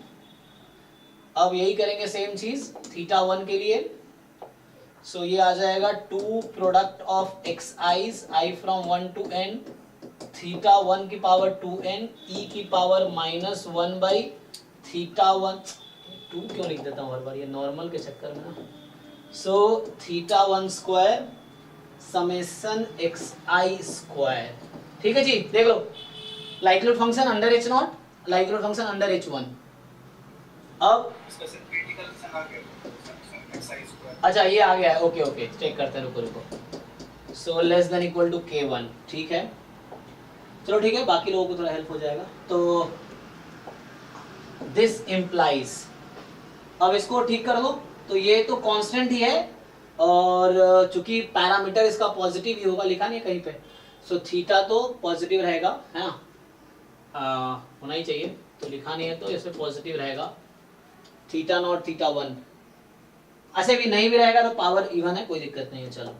अब यही करेंगे सेम चीज थीटा 1 के लिए। सो ये आ जाएगा 2 product of xi's i from 1 to n theta 1 की पावर 2n e की पावर -1 बाई थीटा 1, 2 क्यों लिख देता हूँ हर बार, ये नॉर्मल के चक्कर में ना। So theta 1 square summation xi square, ठीक है जी। देख लो, likelihood function under h naught, likelihood function under h1। अब इसका सिर्फ क्रिटिकल रीजन आ गया xi स्क्वायर। अच्छा ये आ गया है, ओके ओके, चेक करते हैं, रुको रुको। So less than equal to k1, ठीक है, चलो ठीक है, बाकी लोगों को थोड़ा हेल्प हो जाएगा। तो दिस इम्प्लाइज, अब इसको ठीक कर लो। तो ये तो कांस्टेंट ही है और चूंकि पैरामीटर इसका पॉजिटिव ही होगा, लिखा नहीं कहीं पे, सो थीटा तो पॉजिटिव रहेगा, है ना, होना ही चाहिए, तो लिखा नहीं है तो इसमें पॉजिटिव रहेगा। थीटा नॉट थीटा 1, ऐसे भी नहीं भी रहेगा तो पावर इवन है, कोई दिक्कत नहीं है। चलो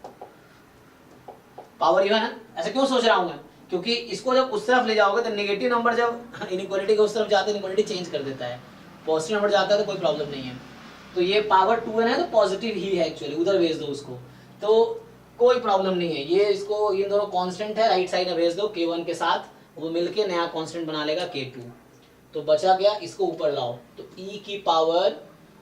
पावर इवन है, ऐसे क्यों सोच रहा हूँ मैं, क्योंकि इसको जब उस तरफ ले जाओगे तो नेगेटिव नंबर जब इनइक्वालिटी के उस तरफ जाते हैं इनइक्वालिटी चेंज कर देता है, पॉजिटिव नंबर जाता है तो कोई प्रॉब्लम नहीं है। तो ये पावर 2n है तो पॉजिटिव ही है एक्चुअली, उधर भेज दो उसको, तो कोई प्रॉब्लम नहीं है। ये इसको, ये दोनों कांस्टेंट है, राइट साइड में भेज दो k1 के साथ, वो मिलके नया कांस्टेंट बना लेगा k2। तो बचा गया, इसको ऊपर लाओ तो e की पावर,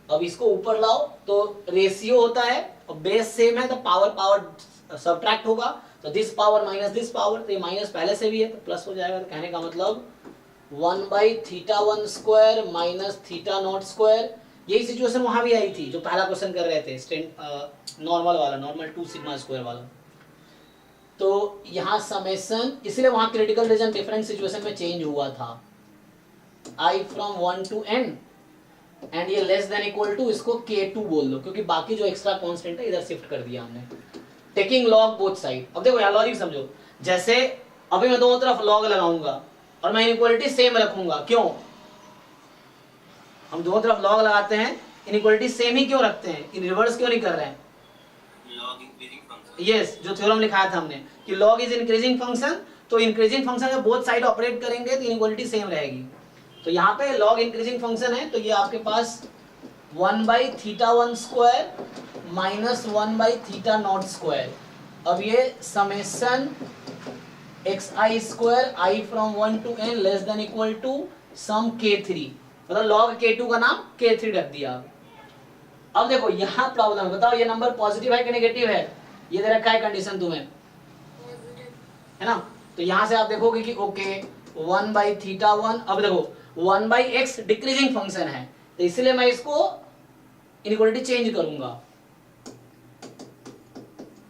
अब इसको ऊपर लाओ तो रेशियो होता है और बेस सेम है तो पावर पावर सबट्रैक्ट होगा, तो this power minus this power, तो ये माइनस पहले से भी है तो प्लस हो जाएगा। तो कहने का मतलब 1 by theta 1 square minus theta naught square. यही सिचुएशन वहां भी आई थी जो पहला क्वेश्चन कर रहे थे, नॉर्मल वाला, नॉर्मल 2 सिग्मा स्क्वायर वाला। तो यहाँ समेशन, इसलिए वहां क्रिटिकल रीजन डिफरेंट सिचुएशन में चेंज हुआ था, i from 1 to n and ये लेस देन इक्वल टू, इसको k2 बोल दो क्योंकि बाकी जो एक्स्ट्रा कांस्टेंट है इधर शिफ्ट कर दिया हमने, टेकिंग लॉग बोथ साइड। अब देखो यहाँ लॉजिक समझो, जैसे अभी मैं दोनों तरफ लॉग लगाऊंगा और मैं इनइक्वालिटी सेम रखूंगा, क्यों, हम दोनों तरफ लॉग लगाते हैं, इनइक्वालिटी सेम ही क्यों रखते हैं, इन रिवर्स क्यों नहीं कर रहे हैं, लॉग इंक्रीजिंग फंक्शन, यस, जो थ्योरम लिखाया था हमने कि लॉग इज इंक्रीजिंग फंक्शन, तो इंक्रीजिंग फंक्शन में बोथ साइड ऑपरेट करेंगे तो इनइक्वालिटी सेम रहेगी। तो यहाँ पे लॉग इंक्रीजिंग फंक्शन है तो ये आपके पास 1 by theta 1 square minus 1 by theta naught square. अब ये summation x i square i from 1 to n less than equal to some k3, मतलब log k2 का नाम k3 रख दिया। अब देखो यहाँ प्रॉब्लम, बताओ ये नंबर पॉजिटिव है कि नेगेटिव है? ये दे रखा है कंडीशन तुम्हें, है ना? तो यहाँ से आप देखोगे कि ओके 1/θ1, अब देखो 1/x डिक्रीजिंग फंक्शन है, तो इसलिए मैं इसको इनइक्वालिटी चेंज करूंगा,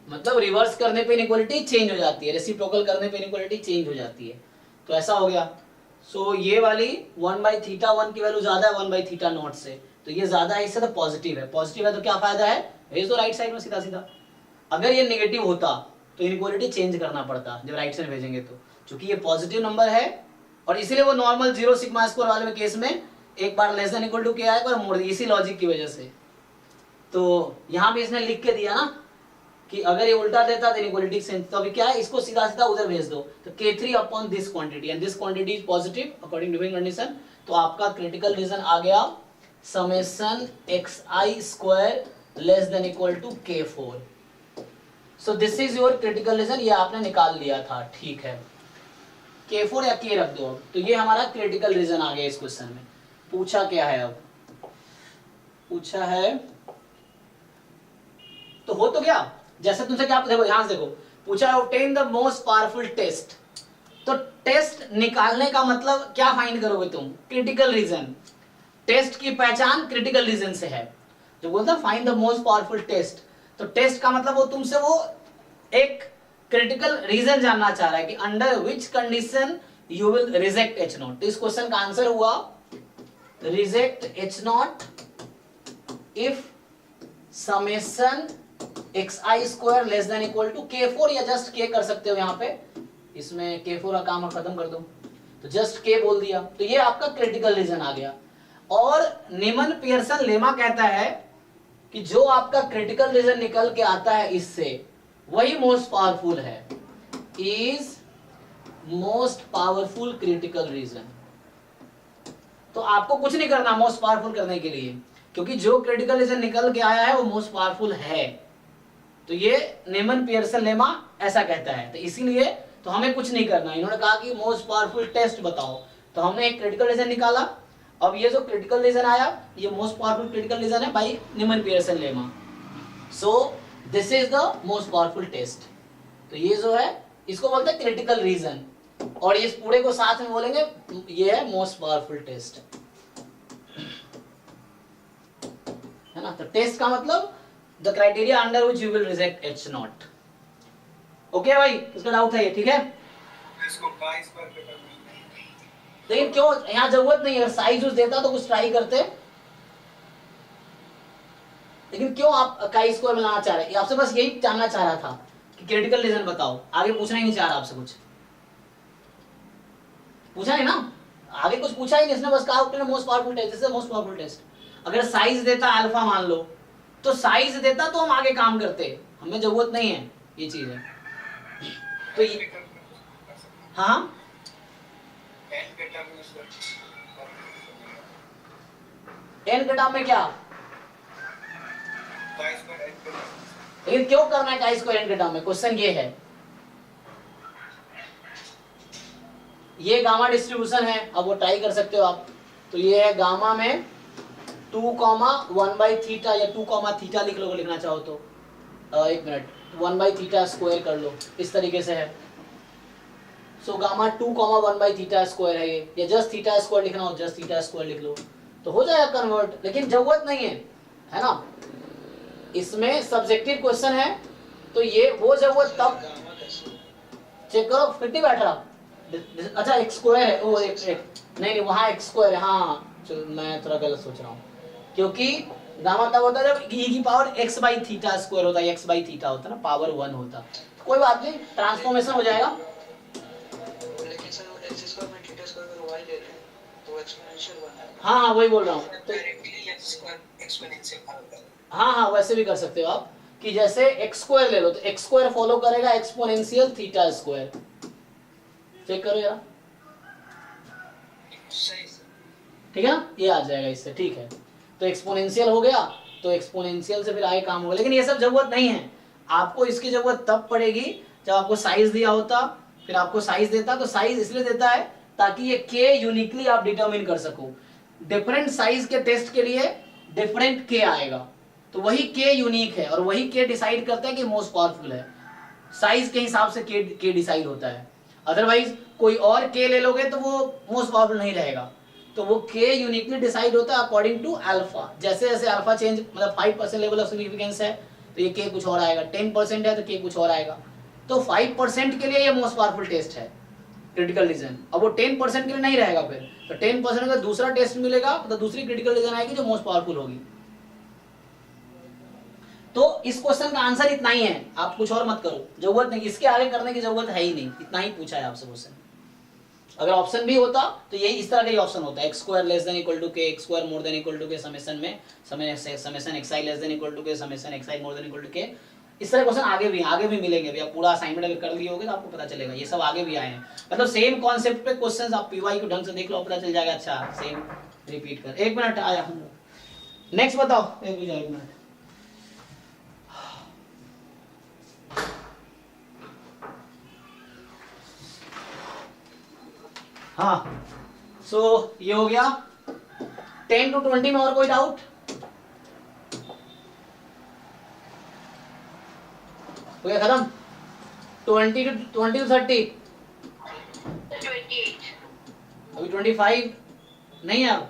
मतलब रिवर्स करने पे इनइक्वालिटी चेंज हो जाती है, रेसिप्रोकल करने पे इनइक्वालिटी चेंज हो जाती है। तो ऐसा हो गया। सो ये वाली 1/θ1 की वैल्यू ज्यादा है 1/θ0 से, तो ये ज्यादा है, इससे तो पॉजिटिव है। पॉजिटिव है तो क्या फायदा है, भेज दो राइट साइड में सीधा सीधा। अगर ये नेगेटिव होता तो इनइक्वालिटी चेंज करना पड़ता जब राइट साइड भेजेंगे तो, क्योंकि ये पॉजिटिव नंबर है और इसीलिए वो नॉर्मल 0 सिग्मा स्क्वायर वाले में केस में एक बार लेस देन इक्वल टू क्या है, एक बार मोड़ दिया, इसी लॉजिक की वजह से। तो यहाँ भी इसने लिख के दिया ना कि अगर ये उल्टा देता तो इनइक्वालिटी सेंस, तो अभी क्या है, इसको सीधा सीधा उधर भेज दो, तो k3 upon this quantity and this quantity is positive according to condition. तो आपका क्रिटिकल रीजन आ गया summation xi square less than equal to k4। So this is your critical region, ये आपने निकाल लिया था, ठीक है। k4 या k रख दो। तो ये हमारा क्रिटिकल रीजन आ गया इस क्वेश्चन में। पूछा क्या है, अब पूछा है तो हो तो गया, जैसे तुमसे क्या देखो, यहां से देखो पूछा है obtain the most powerful test. तो टेस्ट निकालने का मतलब क्या फाइंड करोगे तुम, क्रिटिकल रीजन। टेस्ट की पहचान क्रिटिकल रीजन से है। जो बोलता है find the most powerful test, तो टेस्ट का मतलब वो तुमसे वो एक क्रिटिकल रीजन जानना चाह रहा है कि under which condition you will reject H0। तो इस क्वेश्चन का आंसर हुआ reject H0 if summation xi square less than equal to k4, या जस्ट k कर सकते हो यहाँ पे, इसमें k4 का काम खत्म कर दो, तो जस्ट k बोल दिया। तो ये आपका क्रिटिकल रीजन आ गया। और नीमन पियर्सन लेमा कहता है कि जो आपका क्रिटिकल रीजन निकल के आता है इससे, वही मोस्ट पावरफुल है, is most powerful critical region. तो आपको कुछ नहीं करना मोस्ट पावरफुल करने के लिए, क्योंकि जो क्रिटिकल रीजन निकल के आया है वो मोस्ट पावरफुल है। तो ये नीमन पियर्सन लेमा ऐसा कहता है, तो इसीलिए तो हमें कुछ नहीं करना। इन्होंने कहा कि मोस्ट पावरफुल टेस्ट बताओ, तो हमने एक क्रिटिकल रीजन निकाला। अब ये जो क्रिटिकल रीजन आया ये मोस्ट पावरफुल क्रिटिकल रीजन है by Neyman Pearson lemma. So this is the most powerful test. तो ये जो है इसको बोलते हैं क्रिटिकल रीजन, और इस पूरे को साथ में बोलेंगे ये है मोस्ट पावरफुल टेस्ट, है ना। तो टेस्ट का मतलब the criteria under which you will reject H0। Okay भाई, इसका डाउट है ये, ठीक है। इसको गाइस पर करना है। लेकिन क्यों यहाँ जरूरत नहीं है, अगर साइज यूज देता तो कुछ ट्राई करते, लेकिन क्यों आप काई स्क्वायर में लाना चाह रहे हैं? आपसे बस यही जानना चाह रहा था कि क्रिटिकल रीजन बताओ, आगे पूछना ही नहीं चाह रहा आपसे, कुछ पूछा नहीं ना, आगे कुछ पूछा ही नहीं, इसने बस कहा most powerful test, this is most powerful test. अगर साइज देता अल्फा मान लो, तो साइज देता तो हम आगे काम करते, हमें जरूरत नहीं है, ये चीज है। तो ये हाँ एन के टर्म में क्या, लेकिन क्यों करना है काई स्क्वायर एन के टर्म में, क्वेश्चन ये है। ये गामा डिस्ट्रीब्यूशन है, अब वो ट्राई कर सकते हो आप। तो ये है गामा में 2,1/θ या 2, θ लिख लो, लिखना चाहो तो। एक मिनट, 1/θ स्क्वायर कर लो, इस तरीके से है। सो गामा 2, 1/θ स्क्वायर है ये, या जस्ट थीटा स्क्वायर लिखना हो जस्ट थीटा स्क्वायर लिख लो, तो हो जाएगा कन्वर्ट। लेकिन जरूरत नहीं है ना, इसमें सब्जेक्टिव क्वेश्चन है, तो ये वो जरूरत तब चेक करो, फिर नहीं बैठ रहा। अच्छा एक स्क्वायर है, वो एक नहीं वहाँ एक स्क्वायर है, हाँ मैं थोड़ा गलत सोच रहा हूँ, क्योंकि गामा तब होता है जब e की पावर x/θ स्क्वायर होता है, x/θ होता है ना, पावर 1 होता। कोई बात नहीं, ट्रांसफॉर्मेशन हो जाएगा। लेकिन सर x स्क्वायर में थीटा स्क्वायर में y ले रहे हैं तो एक्सपोनेंशियल बना है। हाँ वही बोल रहा हूँ, तो डायरेक्टली x स्क्वायर एक्सपोनेंशियल बना है। हाँ वैसे भी कर सकते हो आप, कि जैसे x स्क्वायर ले लो तो x स्क्वायर फॉलो करेगा एक्सपोनेंशियल थीटा स्क्वायर। चेक करो यार, सही, ठीक है ना, ये आ जाएगा इससे, ठीक है। तो एक्सपोनेंशियल हो गया, तो एक्सपोनेंशियल से फिर आगे काम होगा। लेकिन ये सब जरूरत नहीं है आपको, इसकी जरूरत तब पड़ेगी जब आपको साइज दिया होता, फिर आपको साइज देता है, तो साइज इसलिए देता है ताकि ये के यूनिकली आप डिटरमिन कर सको। डिफरेंट साइज के टेस्ट के लिए डिफरेंट के आएगा, तो वही के यूनिक है और वही के डिसाइड करता है कि मोस्ट पावरफुल है। साइज के हिसाब से के डिसाइड होता है, अदरवाइज कोई और के ले लोगे तो वो मोस्ट पावरफुल नहीं रहेगा। तो वो के यूनिकली डिसाइड होता है अकॉर्डिंग टू अल्फा। जैसे जैसे अल्फा चेंज, मतलब 5% लेवल ऑफ सिग्निफिकेंस है तो ये के कुछ और आएगा, 10% है तो के कुछ और आएगा। तो 5% के लिए ये मोस्ट पावरफुल टेस्ट है क्रिटिकल रीजन। अब वो 10% के लिए नहीं रहेगा, फिर तो 10% का दूसरा टेस्ट मिलेगा तो दूसरी क्रिटिकल रीजन आएगी जो मोस्ट पावरफुल होगी। तो इस क्वेश्चन का आंसर इतना ही है, आप कुछ और मत करो, जरूरत नहीं, इसके आगे करने की जरूरत है ही नहीं, इतना ही पूछा है आपसे क्वेश्चन। अगर ऑप्शन भी होता तो यही इस तरह का ही ऑप्शन होता है, x² less than equal to K, x² more than equal to K, summation में summation xi less than equal to K, summation xi more than equal to K. इस तरह क्वेश्चन आगे भी मिलेंगे। अभी आप पूरा असाइनमेंट अगर कर लिए होगे तो आपको पता चलेगा, ये सब आगे भी आए हैं। मतलब सेम कॉन्सेप्ट पे क्वेश्चंस आप पीवाई को ढंग से देख लो, पता चल जाएगा। अच्छा सेम रिपीट कर। 1 मिनट आया हम लोग, नेक्स्ट बताओ। 1 मिनट। हाँ सो ये हो गया 10 to 20 में। और कोई डाउट? हो गया खत्म। 20 to 30, 28 अभी 25 नहीं है। अब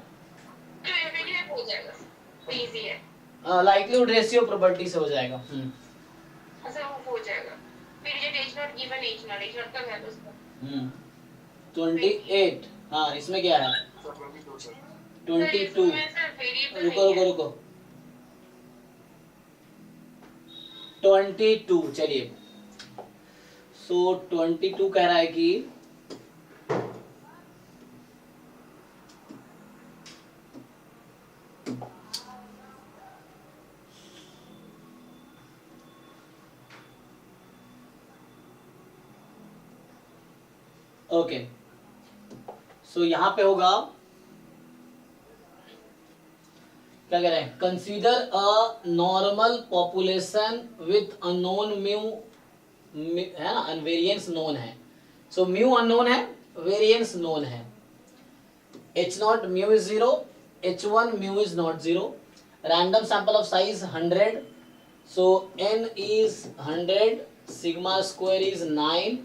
28 हो जाएगा, तो इजी है। लाइक्लीहुड रेशियो प्रोबेबिलिटी से हो जाएगा। अच्छा वो हो जाएगा। फिर ये H not given, H not का है उसका 28। हाँ इसमें क्या है? 22। रुको 22। चलिए सो 22 कह रहा है कि ओके सो यहां पे होगा क्या कह रहे हैं, consider a normal population with unknown mu, है ना, वेरिएंस नोन है। सो म्यू अननोन है, वेरिएंस नोन है। h0 mu is 0, h1 mu is not 0। Random sample of size 100, so n is 100, sigma square is 9।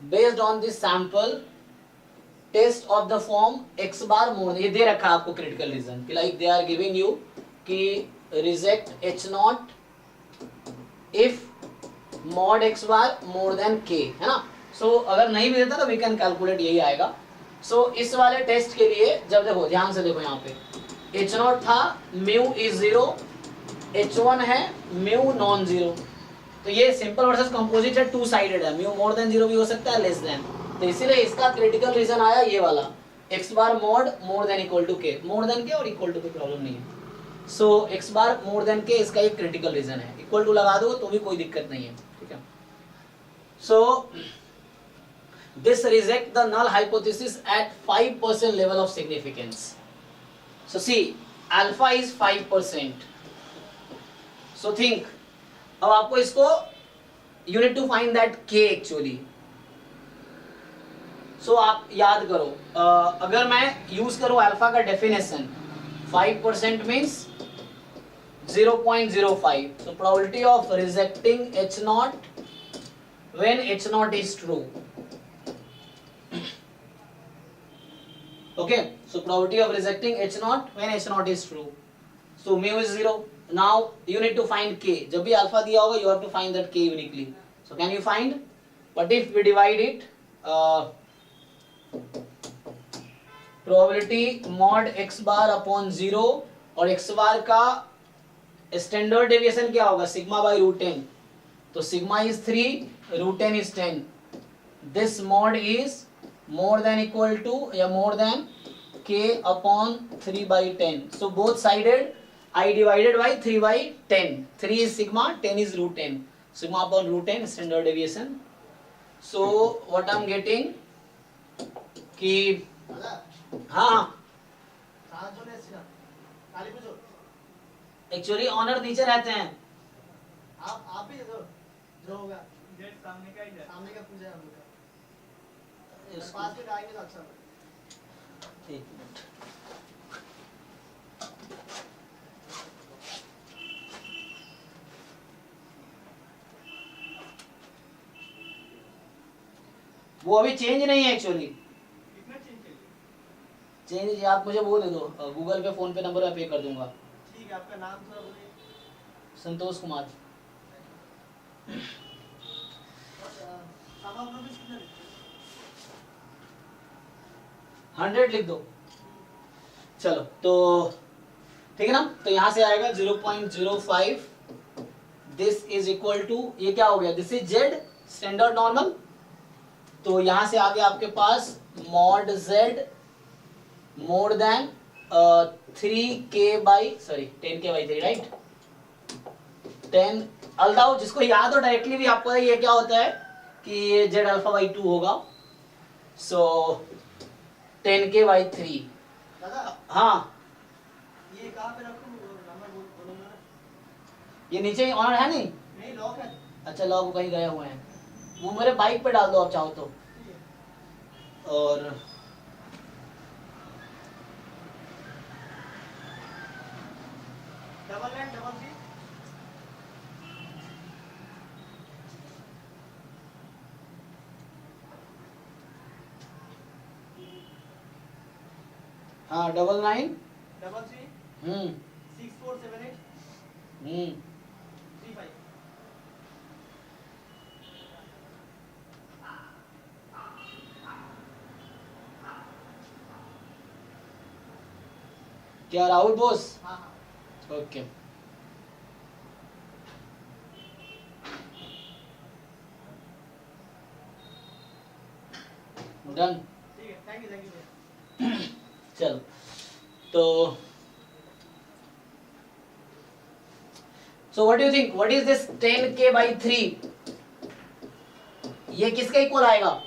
Based on this sample test of the form x bar more, ये दे रखा है आपको क्रिटिकल रीजन कि like they are giving you कि reject h0 if mod x bar more than k, है ना। सो अगर नहीं भी देता तो वी कैन कैलकुलेट, यही आएगा। सो इस वाले टेस्ट के लिए जब देखो ध्यान से देखो, यहाँ पे h0 था, म्यू इज 0, h1 है, म्यू नॉन 0। तो ये सिंपल वर्सेस कंपोजिट है, टू साइडेड है, म्यू मोर देन 0 भी हो सकता है, लेस देन। तो इसीलिए इसका क्रिटिकल रीजन आया ये वाला, x bar mod more than equal to k, more then के और इक्वल टू कोई प्रॉब्लम नहीं है। सो x बार मोर देन के इसका एक क्रिटिकल रीजन है, इक्वल टू लगा दो तो भी कोई दिक्कत नहीं है, ठीक है। So this reject the null hypothesis at 5% level of significance. So see alpha is 5%। So think, अब आपको इसको you need to find that k actually. So आप याद करो, अगर मैं यूज करूं अल्फा का definition, 5% means 0.05, so probability of rejecting h0 when h0 is true. Okay, so probability of rejecting h0 when h0 is true. So mu is 0. Now you need to find k. जब भी अल्फा दिया होगा you have to find that k uniquely. So can you find? What if we divide it? Probability mod x bar upon 0 और x बार का स्टैंडर्ड डेविएशन क्या होगा, सिग्मा बाई रूट 10। तो sigma is 3, root 10 is 10। This mod is more than equal to या more than k upon 3/10। So both sided I divided by 3/10. 3 is sigma, 10 is root 10. Sigma upon root 10 standard deviation. So what I'm getting कि हाँ एक्चुअली ऑनर नीचे रहते हैं। आप ही जो होगा सामने का पूछा है हम लोग का। इसको- पास में आएंगे तो अच्छा होगा। एक मिनट। वो अभी चेंज नहीं है एक्चुअली। कितना चेंज चाहिए? चेंज आप मुझे वो दे दो, गूगल पे फोन पे नंबर मैं पे कर दूंगा। ठीक है, आपका नाम थोड़ा बोलिए। संतोष कुमार। सम ऑफ रुपीज कितना लिखते हैं? 100 लिख दो। चलो तो ठीक है ना, तो यहां से आएगा 0.05। दिस इज इक्वल टू, ये क्या हो गया, this is Z standard normal. तो यहां से आगे आपके पास mod Z more than 10k/3 right. 10 अल्दाओ जिसको याद हो डायरेक्टली भी आपको ये क्या होता है कि ये जेड अल्फा बाई 2 होगा। सो 10k/3। दादा हाँ ये कहाँ पे रखूँ? नंबर बोलूँगा ना। ये नीचे ऑनर है नहीं। नहीं, लॉक है। अच्छा लॉक कहीं गए हुए हैं, वो मेरे बाइक पे डाल दो आप चाहो तो। ठीक है। और डबल 9 डबल 3 हाँ 99 डबल 3 हम्म 6478 हम्म 35। क्या राहुल बोस? हाँ हाँ। Okay done. ठीक है, थैंक यू भैया। चलो तो so what do you think, what is this 10k/3? ये किसके इक्वल आएगा?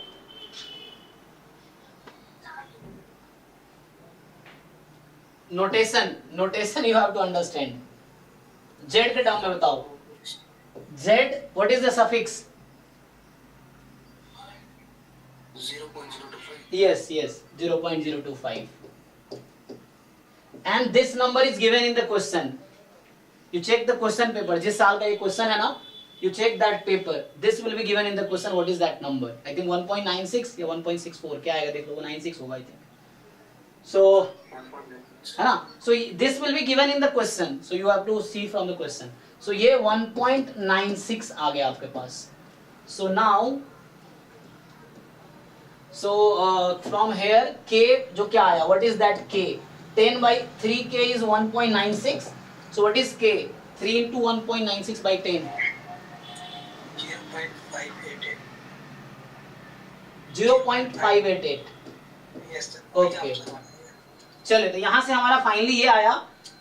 Notation you have to understand. Z के टर्म में बताओ, Z what is the suffix? 0.025. Yes, 0.025. And this number is given in the question. You check the question paper. जिस साल का ये question है ना, you check that paper. This will be given in the question. What is that number? I think 1.96 या 1.64 क्या आएगा देख लो, 96 होगा I think. So है ना? So this will be given in the question. So you have to see from the question. So ये 1.96 आ गया आपके पास. So now so from here k जो क्या आया, what is that k? 10/3k is 1.96. So what is k? 3 into 1.96 by 10. 0.588. 0.588. Yes sir. Okay. चलिए तो यहाँ से हमारा फाइनली ये आया।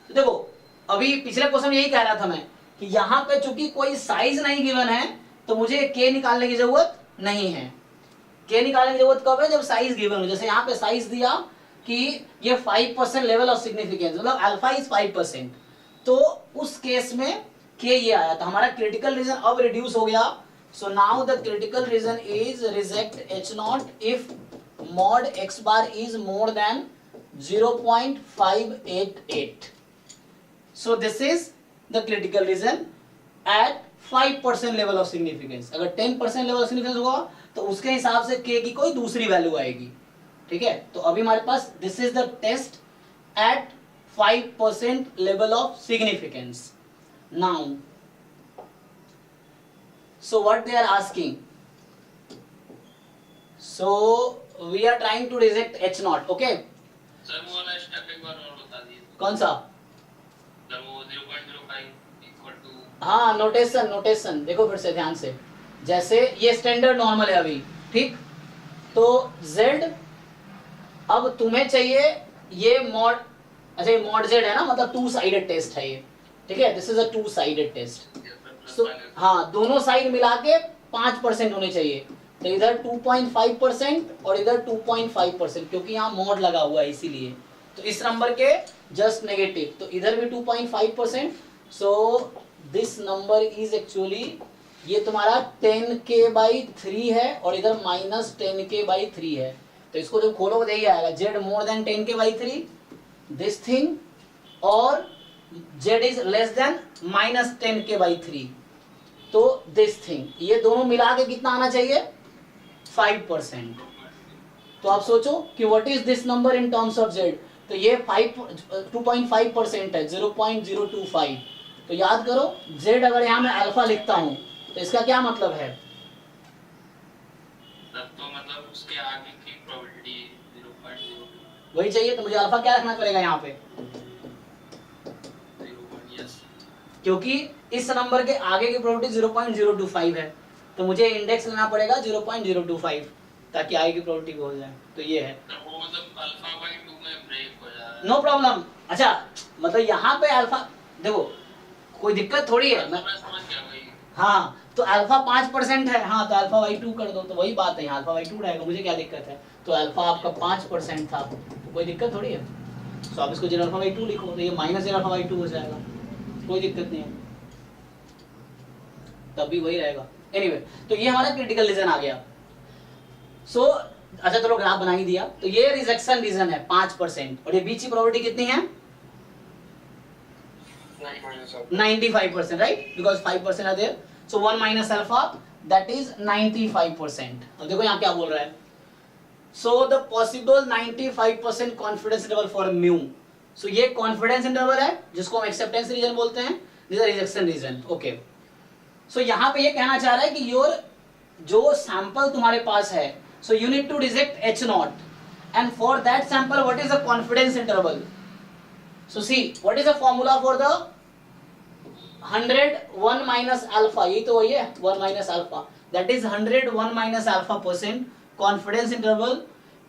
तो देखो अभी पिछले क्वेश्चन में यही कह रहा था मैं कि यहाँ पे चूंकि कोई साइज नहीं गिवन है तो मुझे k निकालने की जरूरत नहीं है। k निकालने की जरूरत कब है? जब साइज गिवन हो। जैसे यहाँ पे साइज दिया कि ये 5% लेवल ऑफ सिग्निफिकेंस, मतलब अल्फा इज 5%, तो उस केस में k ये आया। तो हमारा क्रिटिकल रीजन अब रिड्यूस हो गया। So now the critical region is reject H0 if mod x bar is more than 0.588. So this is the critical reason at 5% level of significance. अगर 10% level of significance होगा तो उसके हिसाब से k की कोई दूसरी वैल्यू आएगी। ठीक है, तो अभी हमारे पास this is the test at 5% level of significance. Now, so what they are asking? So we are trying to reject H0. Okay, sir वो वाला स्टेप एक बार और बता दीजिए। कौन सा? सर वो 0.05 इक्वल टू, हाँ नोटेशन देखो फिर से ध्यान से। जैसे ये स्टैंडर्ड नॉर्मल है अभी, ठीक, तो Z अब तुम्हें चाहिए ये मॉड, अच्छा ये मॉड Z है ना, मतलब 2 साइडेड टेस्ट है ये। ठीक है, this is a 2 sided test. So, हाँ दोनों साइड मिला के 5% होने चाहिए। तो इधर 2.5% और इधर 2.5%, क्योंकि यहाँ मॉड लगा हुआ है इसीलिए। तो इस नंबर के जस्ट नेगेटिव, तो इधर भी 2.5%। सो दिस नंबर इज एक्चुअली ये तुम्हारा 10k/3 है और इधर -10k/3 है, तो इसको जब खोलोगे यही आएगा z more than 10k/3 this thing, और z is less then -10k/3 तो दिस थिंग। ये दोनों मिला के कितना आना चाहिए 5%। तो आप सोचो कि what is this number in terms of z, तो ये 2.5% है, 0.025। तो याद करो z अगर यहाँ मैं अल्फा लिखता हूँ तो इसका क्या मतलब है, तो मतलब उसके आगे की प्रोबेबिलिटी 0.02 वही चाहिए। तो मुझे अल्फा क्या रखना पड़ेगा यहाँ पे, 0. यस, क्योंकि इस नंबर के आगे की प्रोबेबिलिटी 0.025 है, तो मुझे इंडेक्स लेना पड़ेगा 0.025 ताकि आगे की प्रोबेबिलिटी हो जाए। तो ये है, तो वो मतलब अल्फा/2 में ब्रेक हो जा रहा है। No problem. अच्छा मतलब यहाँ पे अल्फा देखो कोई दिक्कत थोड़ी है, मैं समझ गया भाई। हाँ तो अल्फा 5% है, हाँ तो अल्फा/2 कर दो, तो वही बात है, यहाँ अल्फा/2 रहेगा, मुझे क्या दिक्कत है। तो अल्फा आपका 5% था, तो कोई दिक्कत थोड़ी है। तो आप इसको z∝/2 लिखो, तो ये -z∝/2 हो जाएगा, कोई दिक्कत नहीं है, तब भी वही रहेगा। एनीवे तो ये हमारा क्रिटिकल रीजन आ गया। सो अच्छा चलो ग्राफ बना ही दिया, तो ये रिजेक्शन रीजन है 5%, और ये बीच की प्रोबेबिलिटी कितनी है 95%, right, because 5% are there, so 1 minus alpha that is 95%। अब देखो यहाँ क्या बोल रहा है, so the possible 95% confidence interval for mu. So ये कॉन्फिडेंस इंटरवल है जिसको हम एक्सेप्टेंस रीजन बोलते हैं, this is rejection region. Okay, so यहाँ पे ये कहना चाह रहा है कि योर जो सैंपल तुम्हारे पास है, so you need to reject H0, and for that sample what is the confidence interval? So see what is the formula for the 100 1 minus alpha, ये तो वही है 1 minus alpha, that is 100 1 minus alpha % confidence interval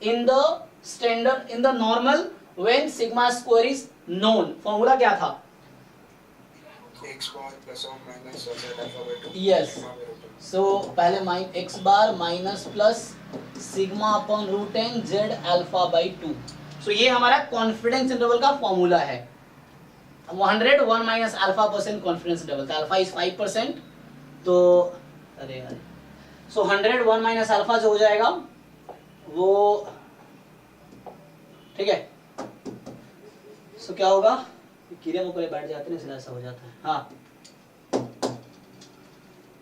in the standard in the normal when sigma square is known। formula क्या था, x bar plus or minus z∝/2 yes, so पहले x bar minus plus sigma upon √10 z∝/2। सो ये हमारा कॉन्फिडेंस इंटरवल का फॉर्मूला है, 100 1 माइनस α% कॉन्फिडेंस इंटरवल, तो अल्फा इज 5%, तो अरे यार सो 100 1 माइनस अल्फा जो हो जाएगा वो ठीक है। सो क्या होगा, कीड़े मकोड़े बैठ जाते हैं इसलिए ऐसा हो जाता है। हाँ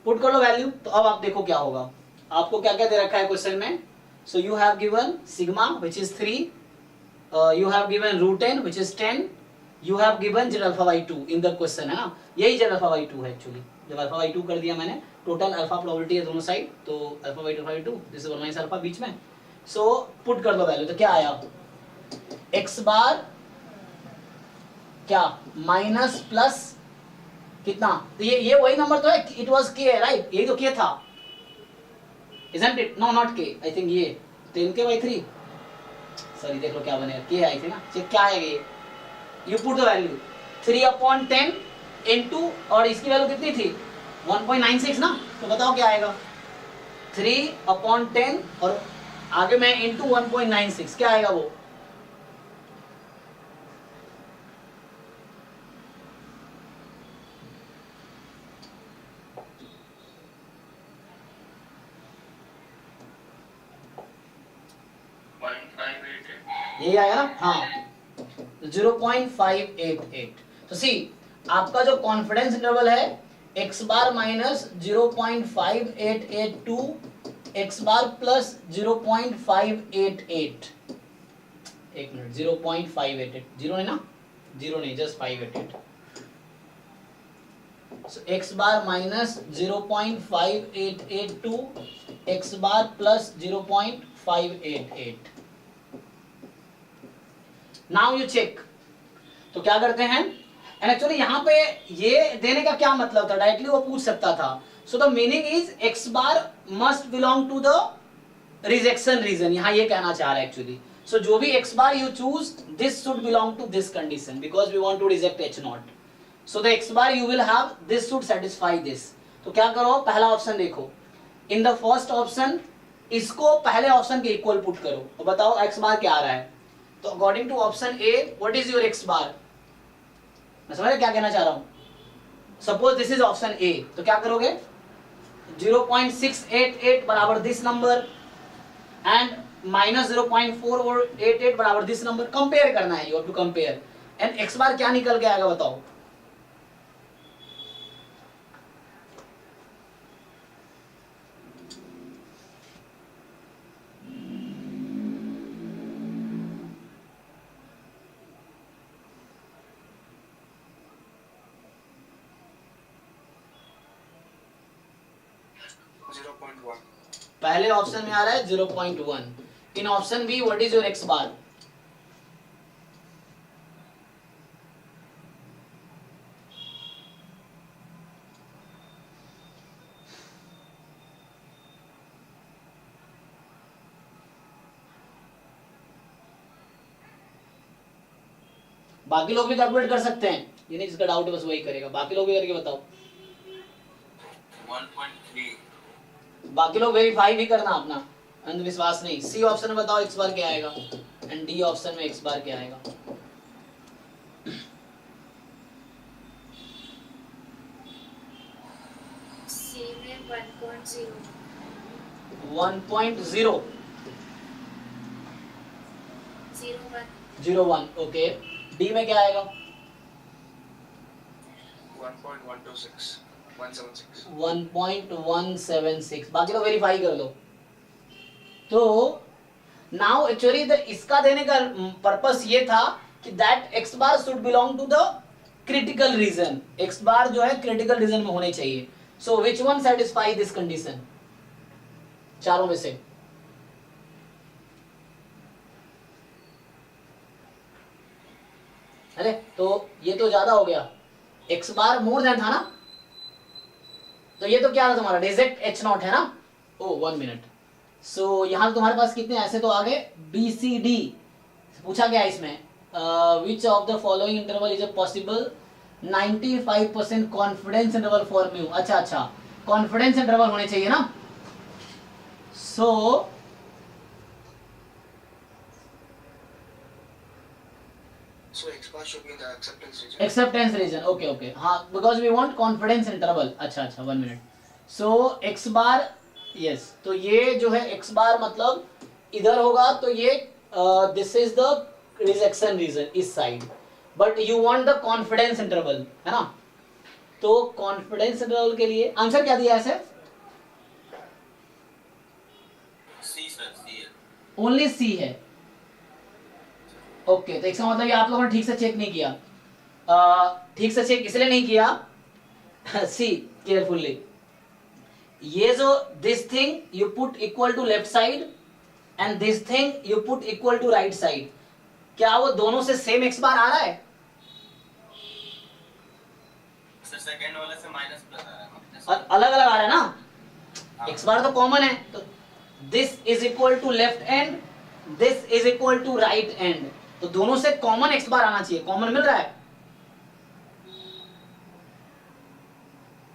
पुट कर लो वैल्यू, तो अब आप देखो क्या होगा। आपको क्या क्या दे रखा है क्वेश्चन में, सो you have given sigma which is 3, you have given √10 which is 10, you have given z∝/2 in the question, है ना, यही z∝/2 है एक्चुअली। जब α/2 कर दिया मैंने, टोटल अल्फा प्रोबेबिलिटी है दोनों साइड, तो α/2 दिस इज 1 माइनस अल्फा बीच में। सो पुट कर दो वैल्यू, तो क्या आया x बार क्या माइनस प्लस कितना, तो ये वही नंबर तो है, इट वाज k, राइट, यही तो k था, isn't it? No, not k, I think ये 10k/3, सॉरी देख लो क्या बनेगा, k आई थी ना, चेक क्या आएगा ये, you put the value 3/10 into, और इसकी वैल्यू कितनी थी 1.96 ना, तो बताओ क्या आएगा 3/10 और आगे मैं into 1.96, क्या आएगा वो, यही आया ना, हाँ 0.588। तो सी आपका जो कॉन्फिडेंस इंटरवल है x bar minus 0.5882 x bar plus 0.588, एक मिनट 0.588, जीरो नहीं ना, जीरो नहीं, just 588, so x bar minus 0.5882 x bar plus 0.588। Now you check, तो क्या करते हैं, एंड एक्चुअली यहाँ पे ये देने का क्या मतलब था, डायरेक्टली वो पूछ सकता था। So the meaning is x bar must belong to the rejection region, यहाँ ये कहना चाह रहा है एक्चुअली। सो जो भी x bar you choose, this should belong to this condition because we want to reject H0। So the x bar you will have this should satisfy this. तो क्या करो, पहला ऑप्शन देखो, इन द फर्स्ट ऑप्शन इसको पहले ऑप्शन के इक्वल पुट करो और बताओ x बार क्या आ रहा है। तो according to option A what is your x bar, मैं समझ क्या कहना चाह रहा हूं, suppose this is option A, तो क्या करोगे 0.688 बराबर दिस नंबर एंड माइनस 0.488 बराबर दिस नंबर. कंपेयर करना है, you have to compare. And X bar क्या निकल के आएगा बताओ. पहले ऑप्शन में आ रहा है 0.1. In option B what is your X bar? बाकी लोग भी कैलकुलेट कर सकते हैं, ये नहीं जिसका डाउट है बस वही करेगा. बाकी लोग भी करके बताओ. 1.3. बाकी लोग वेरीफाई भी करना अपना, अंधविश्वास नहीं. सी ऑप्शन में बताओ एक्स बार क्या आएगा एंड डी ऑप्शन में एक्स बार क्या आएगा. सी में 1.0. 1.0 01. ओके. डी में क्या आएगा? 1.126 176. 1.176. बाकी लोग वेरीफाई कर लो. तो नाउ एक्चुअली इसका देने का पर्पस ये था कि that X bar should belong to the critical region. X bar जो है क्रिटिकल रीजन में होने चाहिए. So which one satisfy this condition? चारों में से अरे तो ये तो ज्यादा हो गया. एक्स बार मोर देन था ना, तो ये तो क्या था तुम्हारा रिजेक्ट एच नॉट है ना. ओ 1 मिनट. सो यहाँ तुम्हारे पास कितने ऐसे तो आ गए. बी सी डी पूछा गया इसमें. Which of the following interval is a possible 95% confidence interval for mu. अच्छा कॉन्फिडेंस इंटरवल होने चाहिए ना. So So X bar should be in the acceptance region. Acceptance region. Okay हाँ, because we want confidence interval. अच्छा 1 minute. So X bar yes, तो ये जो है एक्स बार मतलब इधर होगा तो ये this is the rejection region इस side. But you want the confidence interval है ना. तो कॉन्फिडेंस इंटरवल के लिए आंसर क्या दिया है सर? सी सर, सी है. ओनली सी है. ओके तो इसका मतलब ये आप लोगों ने ठीक से चेक नहीं किया. ठीक से चेक इसलिए नहीं किया. See carefully. ये जो this thing you put equal to left side and this thing you put equal to right side, क्या वो दोनों से सेम एक्स बार आ रहा है? सर सेकंड वाले से माइनस प्लस आ रहा है. अलग अलग आ रहा है ना. एक्स बार तो कॉमन है, तो this is equal to left end, this is equal to right end, तो दोनों से कॉमन एक्स बार आना चाहिए. कॉमन मिल रहा है?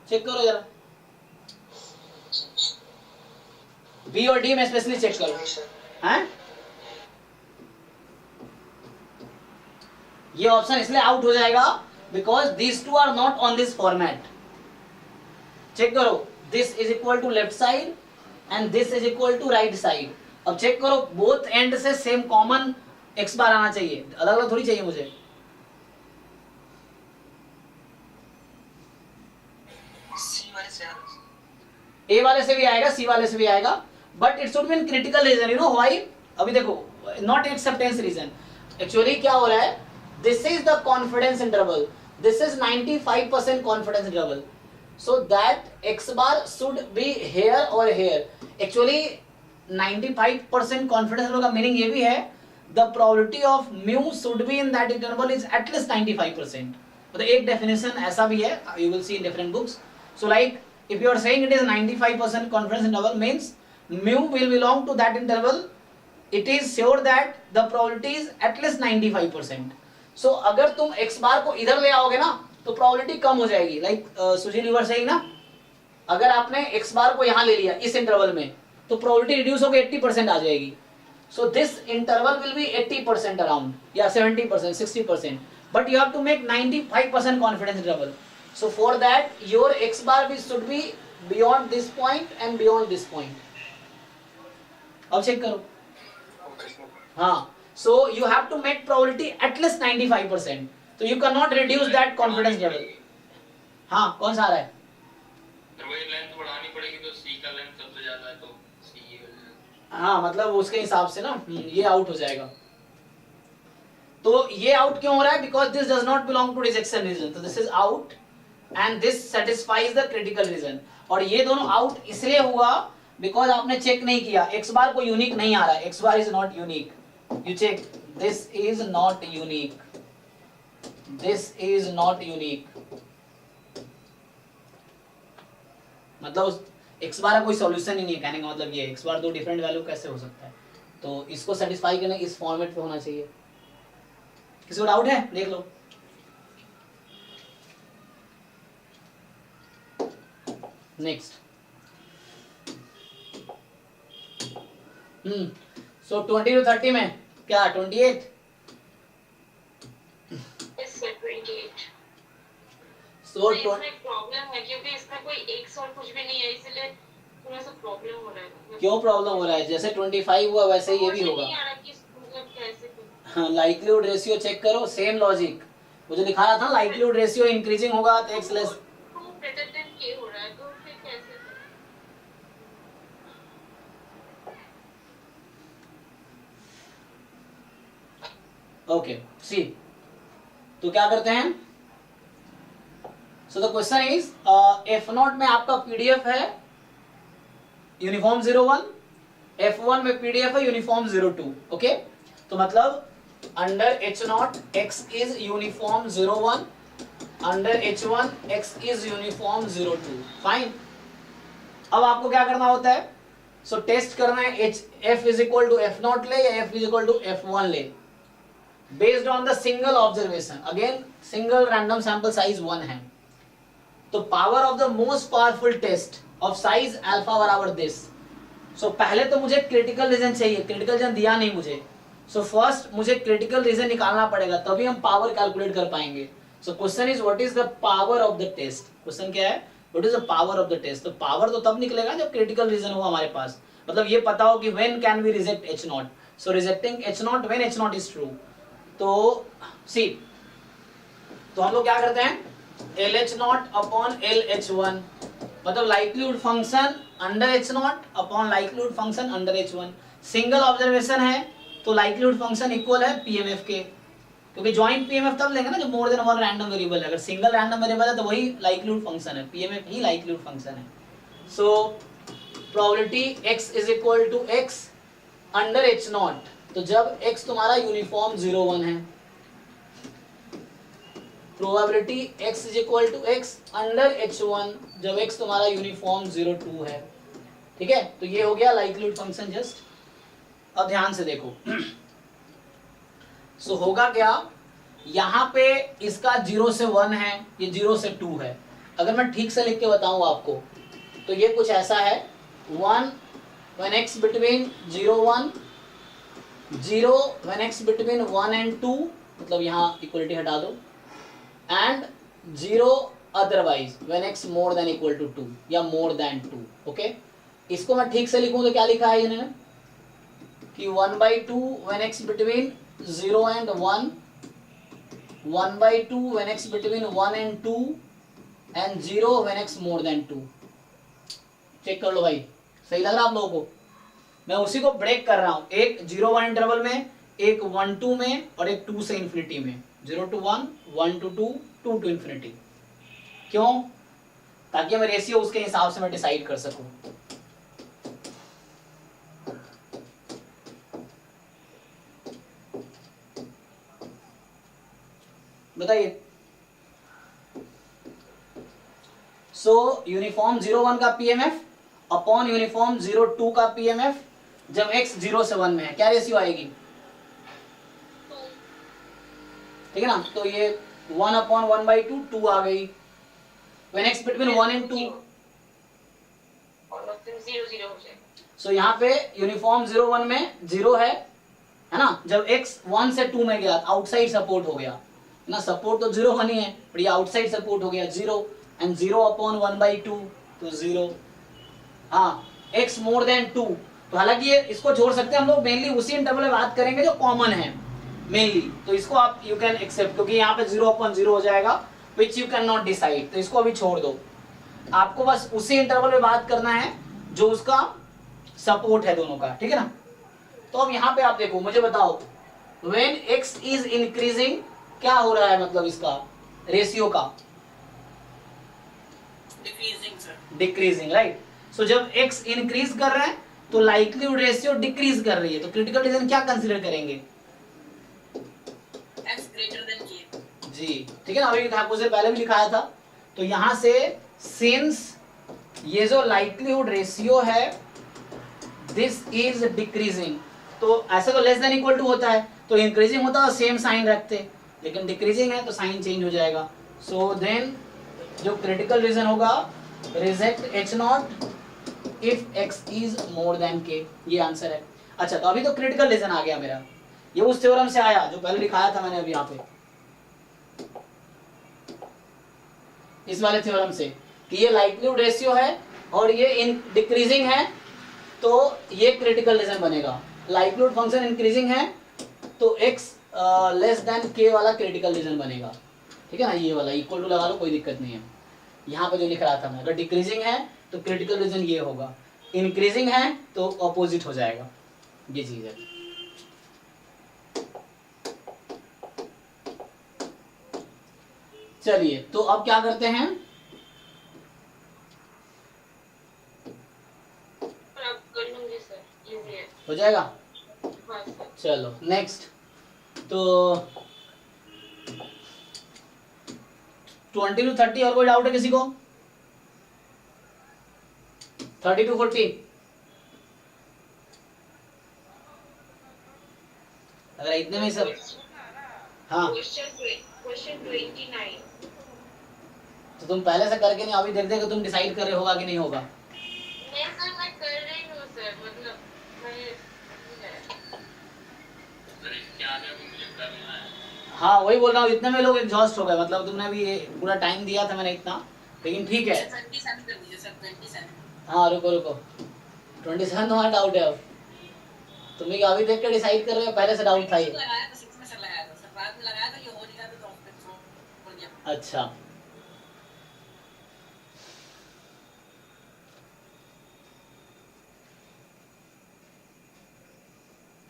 चेक करो जरा. बी और डी में स्पेशली चेक करो. हैं? ये ऑप्शन इसलिए आउट हो जाएगा because this two are not on this format. Check करो. This is equal to left side and this is equal to right side. अब चेक करो बोथ एंड से सेम कॉमन एक्स बार आना चाहिए, अलग अलग थोड़ी चाहिए मुझे. C वाले से ए वाले से भी आएगा, सी वाले से भी आएगा, but it should be in critical reason. You know why? अभी देखो नॉट एक्सेप्टेंस रीजन. एक्चुअली क्या हो रहा है, this is the confidence interval, this is 95% confidence interval. So that X bar should be here और हेयर. एक्चुअली 95% कॉन्फिडेंस इंटरवल का मीनिंग ये भी है the probability of mu should be in that interval is at least 95%. मतलब एक डेफिनेशन ऐसा भी है, you will see in different books. So like if you are saying it is 95% confidence interval means mu will belong to that interval, it is sure that the probability is at least 95%. so अगर तुम x बार को इधर ले आओगे ना तो probability कम हो जाएगी. like Sushil you were saying ना, अगर आपने x बार को यहाँ ले लिया इस इंटरवल में तो probability reduce होकर 80% आ जाएगी. so this interval will be 80% around, या 70% 60%, but you have to make 95% confidence interval. So for that your x bar should be beyond this point and beyond this point. अब चेक करो। Okay, sir. हाँ, so you have to make probability at least 95%. So you cannot reduce that confidence level. हाँ, कौन सा आ रहा है? तो वही लेंथ बढ़ानी पड़ेगी, तो सी का लेंथ सबसे ज्यादा है तो सी हो जाएगा। हाँ, मतलब उसके हिसाब से ना ये आउट हो जाएगा। तो ये आउट क्यों हो रहा है? Because this does not belong to rejection region, तो this is out and this satisfies the critical region. और ये दोनों आउट इसलिए हुआ बिकॉज आपने चेक नहीं किया, एक्स बार को यूनिक नहीं आ रहा है, x bar is not unique. You check, this is not unique, this is not unique. मतलब एक्स बार का कोई सॉल्यूशन ही नहीं है, कहने का मतलब ये एक्स बार दो डिफरेंट वैल्यू कैसे हो सकता है? तो इसको सेटिस्फाई करने इस फॉर्मेट पे होना चाहिए। किसी को डाउट है? देख लो। नेक्स्ट। सो 20 to 30 में क्या 28? Yes, sir, 28. सो तो इसमें एक प्रॉब्लम है क्योंकि इसमें कोई एक्स और कुछ भी नहीं है, इसलिए थोड़ा सा प्रॉब्लम हो रहा है। क्यों प्रॉब्लम हो रहा है? जैसे 25 हुआ वैसे ही ये भी होगा। नहीं आ रहा कि मतलब कैसे करूं। हाँ, लाइक्लीहुड रेशियो चेक करो, सेम लॉजिक वो जो लिखा रहा था, लाइक्लीहुड रेशियो इंक्रीजिंग होगा तो एक्स लेस। 2 ग्रेटर देन के हो रहा है, तो फिर कैसे करूं? ओके, सी तो क्या करते हैं? So the question is F0 में आपका पीडीएफ है यूनिफॉर्म 01, F1 में पीडीएफ है यूनिफॉर्म 02। ओके, तो मतलब under H0 x is uniform 01, under H1 x is uniform 02। Fine. अब आपको क्या करना होता है? सो टेस्ट करना है f is equal to F0 ले या f is equal to F1 ले, based on the single observation. Again single random sample size 1 है, तो power of the most powerful test of size alpha बराबर दिस। सो पहले तो मुझे क्रिटिकल रीजन चाहिए, क्रिटिकल रीजन दिया नहीं मुझे। सो फर्स्ट मुझे क्रिटिकल रीजन निकालना पड़ेगा, तभी हम पावर कैलकुलेट कर पाएंगे। So question is what is the power of the test. Question क्या है? What is the power of the test. तो पावर तो तब निकलेगा जब क्रिटिकल रीजन हो हमारे पास, मतलब ये पता हो कि when can we reject H0। So rejecting H0 when H0 is true. तो सी, तो हम लोग क्या करते हैं? LH0 अपॉन LH1, मतलब likelihood function under H0 upon likelihood function under H1। Single observation है तो लाइक्लीहुड फंक्शन इक्वल है PMF के, क्योंकि जॉइंट PMF तब लेंगे ना जब more than one random variable है। अगर सिंगल रैंडम वेरिएबल है तो वही लाइक्लीहुड फंक्शन है, PMF ही लाइक्लीहुड फंक्शन है। So probability x is equal to x under H0, तो जब x तुम्हारा यूनिफॉर्म 01 है, probability x is equal to x under H1 जब x तुम्हारा यूनिफॉर्म 02 है। ठीक है, तो ये हो गया लाइक्लीहुड फंक्शन जस्ट। अब ध्यान से देखो सो होगा क्या? यहाँ पे इसका 0 से 1 है, ये 0 से 2 है। अगर मैं ठीक से लिख के बताऊं आपको तो ये कुछ ऐसा है, 1 when x between 0 1, 0 when x between 1 and 2, मतलब यहाँ इक्वलिटी हटा दो, and 0 otherwise when x more than equal to 2 या more than 2। ओके, इसको मैं ठीक से लिखूं तो क्या लिखा है इन्होंने कि 1/2 when x between 0 and 1, 1/2 when x between 1 and 2 and 0 when x more than 2। Check कर लो भाई, सही लग रहा है आप लोगों को? मैं उसी को ब्रेक कर रहा हूं, एक 0-1 इंटरवल में, एक 1-2 में और एक 2 से इंफिनिटी में। 0 to 1, 1 to 2, 2 to infinity। क्यों? ताकि मैं रेशियो उसके हिसाब से मैं डिसाइड कर सकूं। बताइए। सो यूनिफॉर्म 01 का PMF अपॉन यूनिफॉर्म 02 का PMF जब x 0 से 1 में है, क्या रेशियो आएगी? ठीक है ना, तो ये 1 अपॉन 1/2 2 आ गई। when x between 1 and 2, और फिर 0 हो जाएगा। सो यहाँ पे यूनिफॉर्म 01 में 0 है ना, जब x 1 से 2 में गया आउटसाइड सपोर्ट हो गया ना, सपोर्ट तो 0 1 ही है, पर ये आउटसाइड सपोर्ट हो गया 0, एंड 0 अपॉन 1/2 तो 0। हाँ, x मोर देन 2, तो हालांकि ये इसको छोड़ सकते हैं हम लोग, मेनली उसी इंटरवल में बात करेंगे जो कॉमन है मेनली, तो इसको आप यू कैन एक्सेप्ट, क्योंकि यहाँ पे 0/0 हो जाएगा which you can not decide, तो इसको अभी छोड़ दो। आपको बस उसी इंटरवल में बात करना है जो उसका सपोर्ट है दोनों का, ठीक है ना। तो अब यहाँ पे आप देखो, मुझे बताओ व्हेन x इज इंक्रीजिंग क्या हो रहा है, मतलब इसका रेशियो का decreasing sir. Decreasing, right. So जब x इंक्रीज कर रहा है तो लाइक्लीहुड रेशियो डिक्रीज कर रही है, तो क्रिटिकल रीजन क्या कंसीडर करेंगे, x ग्रेटर देन k। जी ठीक है ना, अभी आपको से पहले भी लिखाया था। तो यहां से सिंस ये जो लाइक्लीहुड रेशियो है दिस इज डिक्रीजिंग, तो ऐसे तो लेस देन इक्वल टू होता है, तो इंक्रीजिंग होता है सेम साइन रखते, लेकिन डिक्रीजिंग है तो साइन चेंज हो जाएगा। सो देन जो क्रिटिकल रीजन होगा reject h0 if x is more than k, ये आंसर है। अच्छा, तो अभी तो क्रिटिकल रीजन आ गया मेरा, ये उस थ्योरम से आया जो पहले लिखाया था मैंने अभी यहाँ पे, इस वाले थ्योरम से, कि ये लाइक्लीहुड रेशियो है और ये डिक्रीजिंग है, तो ये क्रिटिकल रीजन बनेगा। लाइक्लीहुड फंक्शन इंक्रीजिंग है तो x लेस देन k वाला क्रिटिकल रीजन बनेगा, ठीक है ना, ये वाला इक्वल टू लगा लो, कोई दिक्कत नहीं है। यहाँ पे जो लिख रहा था मैं, अगर डिक्रीजिंग है तो क्रिटिकल रीजन ये होगा, इंक्रीजिंग है तो ऑपोजिट हो जाएगा, ये चीज है। चलिए, तो अब क्या करते हैं, अब कर लूंगी सर, इजी है। हो जाएगा। हाँ सर। चलो नेक्स्ट, तो 20 to 30 और कोई डाउट है किसी को, 30 to 40, अगर इतने में सब, हाँ क्वेश्चन 29। तो तुम पहले से करके नहीं, अभी देख देख तुम डिसाइड कर रहे होगा कि नहीं होगा। नहीं सर, मैं कर रही हूँ सर, मतलब मैं सर इसके आगे भी मुझे करना है। हाँ वही बोल रहा हूँ, इतने में लोग एग्जॉस्ट हो गए, मतलब तुमने अभी ये पूरा टाइम दिया था मैंने इतना, लेकिन ठीक है। 27 कर दीजिए सर, 27। हाँ रुको रुको, 27 तुम्हारा डाउट है, अब तुम अभी देख के डिसाइड कर रहे हो, पहले से डाउट था ये। लगाया था 6 में सर, लगाया था सर, बाद में लगाया था, ये हो नहीं रहा था तो ऑप्शन छोड़ दिया। अच्छा,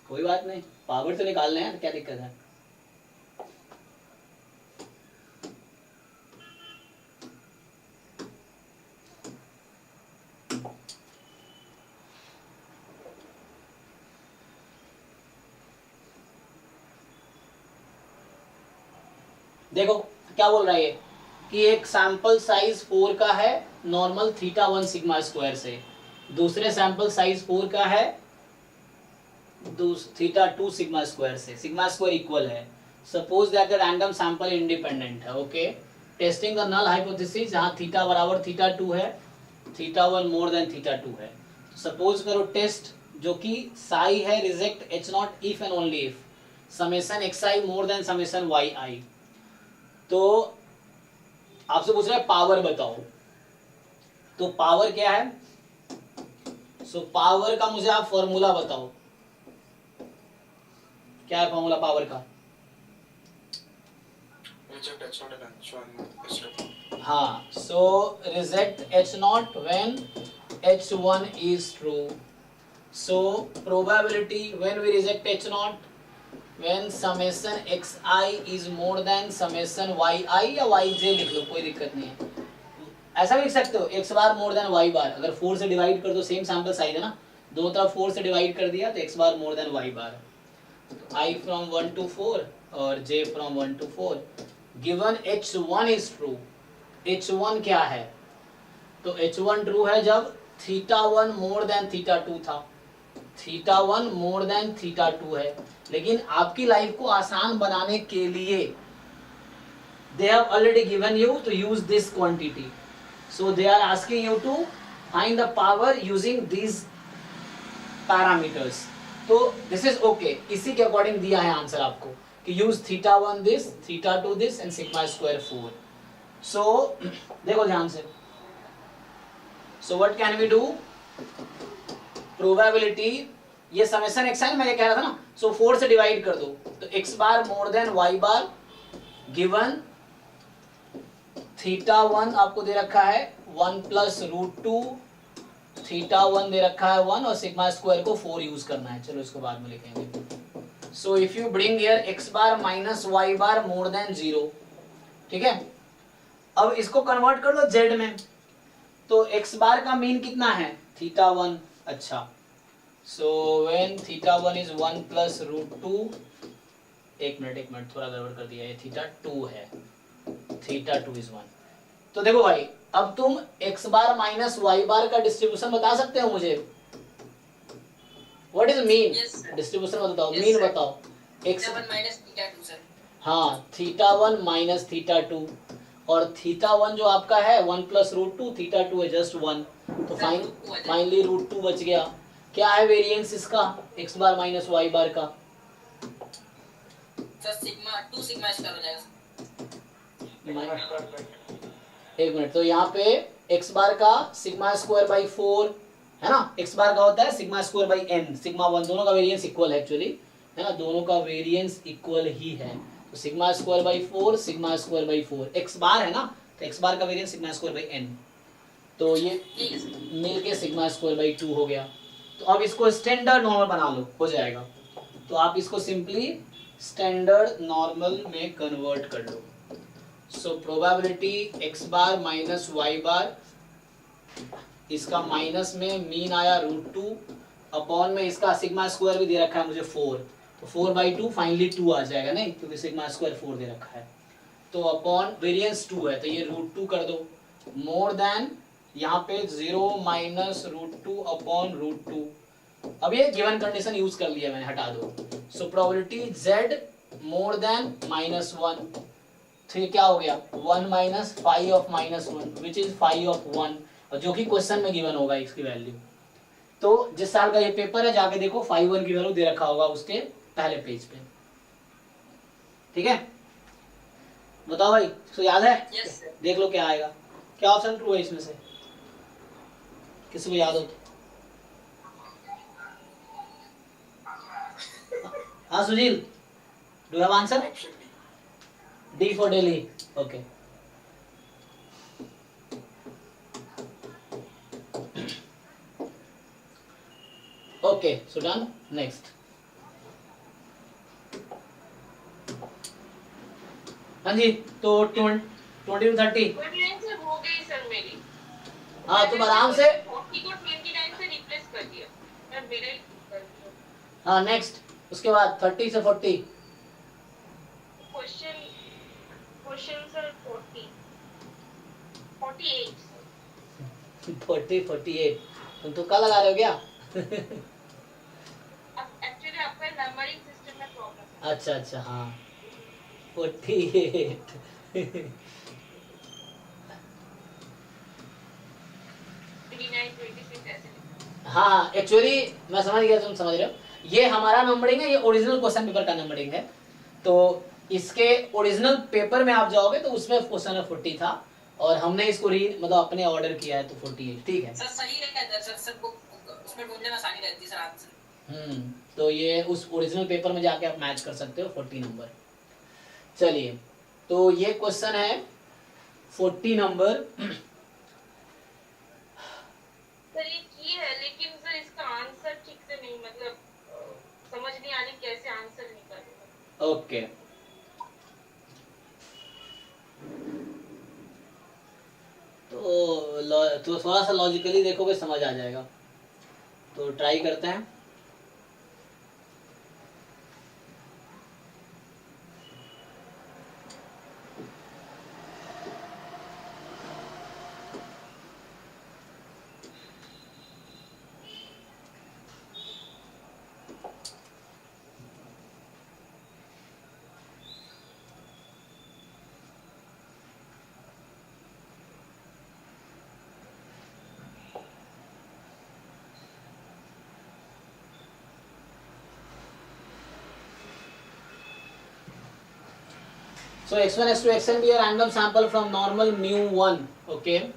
कोई बात नहीं, पावर तो निकालना है, क्या दिक्कत है। देखो क्या बोल रहा है ये, कि एक सैंपल साइज 4 का है नॉर्मल θ1 सिग्मा स्क्वायर से, दूसरे सैंपल साइज 4 का है θ2 सिग्मा स्क्वायर से, सिग्मा स्क्वायर इक्वल है। Suppose that the random sample independent है, okay. Testing the null hypothesis, जहां थीटा बराबर θ2 है, θ1 मोर देन θ2 है। सपोज करो टेस्ट जो कि साई है, reject h0 if and only if summation xi more then summation yi। तो आपसे पूछ रहा है पावर बताओ, तो पावर क्या है, सो पावर का मुझे आप फॉर्मूला बताओ, क्या है फॉर्मूला पावर का। Reject h0 and h1 is true. हाँ, सो reject h0 when h1 is true. So probability when we reject h0 when summation xi is more than summation yi, या yj लिख लो, कोई दिक्कत नहीं है। ऐसा भी लिख सकते हो x bar more than y बार, अगर 4 से डिवाइड कर दो, सेम सैंपल साइज है ना, दो तरफ 4 से डिवाइड कर दिया तो x bar more than y बार। तो i फ्रॉम 1 to 4 और j from 1 to 4, given h1 is true. h1 क्या है, तो h1 ट्रू है जब θ1 मोर देन θ2 था, θ1 मोर देन θ2 है। लेकिन आपकी लाइफ को आसान बनाने के लिए they have already given you to use this quantity, so they are asking you to find the power using these parameters. तो this is okay, इसी के अकॉर्डिंग दिया है आंसर आपको कि use θ1 this, θ2 this and sigma square 4. so देखो ध्यान से, so what can we do, probability, ये समेशन एक्स है, मैं ये कह रहा था ना, सो 4 से डिवाइड कर दो, तो x bar more than y bar given θ1 आपको दे रखा है 1 प्लस √2, θ1 दे रखा है 1 और सिग्मा स्क्वायर को 4 यूज करना है, चलो इसको बाद में लिखेंगे। So if you bring here x bar minus y bar more then 0, ठीक है, अब इसको कन्वर्ट कर दो z में, तो x बार का मीन कितना है θ1, अच्छा, सो व्हेन θ1 इज 1 प्लस √2, एक मिनट थोड़ा गड़बड़ कर दिया, ये θ2 है, θ2 इज 1। तो देखो भाई, अब तुम x बार माइनस y बार का डिस्ट्रीब्यूशन बता सकते हो मुझे, व्हाट इज मीन, डिस्ट्रीब्यूशन बताओ, मीन बताओ, x -θ2 सर। हाँ, θ1 माइनस θ2, और θ1 जो आपका है 1 प्लस √2, θ2 है जस्ट 1, तो फाइनली √2 बच गया। क्या है वेरिएंस इसका x बार माइनस y बार का, सर सिग्मा 2 सिग्मा स्क्वायर हो जाएगा। एक मिनट, तो यहाँ पे x बार का सिग्मा स्क्वायर बाई 4 है ना, x बार का होता है sigma square by n, sigma 1, दोनों का वेरिएंस इक्वल है एक्चुअली, है ना, दोनों का वेरिएंस इक्वल ही है, तो sigma square by 4 sigma square by 4, x बार है ना, तो x बार का variance sigma square by n, तो ये मिल के सिग्मा स्क्वायर बाई 2 हो गया। तो अब इसको स्टैंडर्ड नॉर्मल बना लो, हो जाएगा, तो आप इसको सिंपली स्टैंडर्ड नॉर्मल में कन्वर्ट कर लो। सो probability x bar minus y बार, इसका माइनस में मीन आया √2 अपॉन में इसका सिग्मा स्क्वायर भी दे रखा है मुझे 4, तो 4/2 फाइनली 2 आ जाएगा, नहीं क्योंकि सिग्मा स्क्वायर 4 दे रखा है, तो अपॉन वेरिएंस 2 है, तो ये √2 कर दो, मोर देन यहाँ पे 0 माइनस √2 अपॉन √2, अब ये गिवन कंडीशन यूज कर लिया मैंने, हटा दो। So probability z more then -1, तो ये क्या हो गया 1 minus five of -1 which is 5 of 1, और जो कि क्वेश्चन में गिवन होगा इसकी वैल्यू। तो जिस साल का ये पेपर है जाके देखो 5/1 की वैल्यू दे रखा होगा उसके पहले पेज पे, ठीक है, बताओ भाई, इसको याद है? Yes sir. देख लो क्या आएगा, क्या ऑप्शन ट्रू है इसमें से, किसी को याद हो तो? हाँ Sunil, do you have answer? Option D for Delhi, okay. Okay, so done. Next. हाँ जी, तो 20 to 30। 29 से हो गई सर मेरी। हाँ तुम आराम से, 40 को 29 से रिप्लेस कर दिया, मैं मेरे कर दिया। हाँ नेक्स्ट, उसके बाद 30 से 40। क्वेश्चन सर 48 48, तुम तो लगा रहे हो क्या? अब एक्चुअली आपका नंबरिंग सिस्टम में प्रॉब्लम है। अच्छा हाँ 48 39 26 ऐसे। हाँ एक्चुअली मैं समझ गया, तुम समझ रहे हो, ये हमारा नंबरिंग है, ये ओरिजिनल क्वेश्चन पेपर का नंबरिंग है, तो इसके ओरिजिनल पेपर में आप जाओगे तो उसमें क्वेश्चन 40 था, और हमने इसको मतलब अपने ऑर्डर किया है तो 48, ठीक है सर सही रहता है सर, सर को उसमें ढूंढने में आसानी रहती है सर आंसर। तो ये उस ओरिजिनल पेपर में जाके आप मैच कर सकते हो 40 नंबर। चलिए, तो ये क्वेश्चन है 40 नंबर। सर ये की है, लेकिन सर इसका आंसर ठीक से नहीं, मतलब समझ नहीं आ रही कैसे आंसर निकालेगा। ओके, तो थोड़ा सा लॉजिकली देखोगे समझ आ जाएगा, तो ट्राई करते हैं। So x1, x2, xn be a random sample from normal mu1. Okay.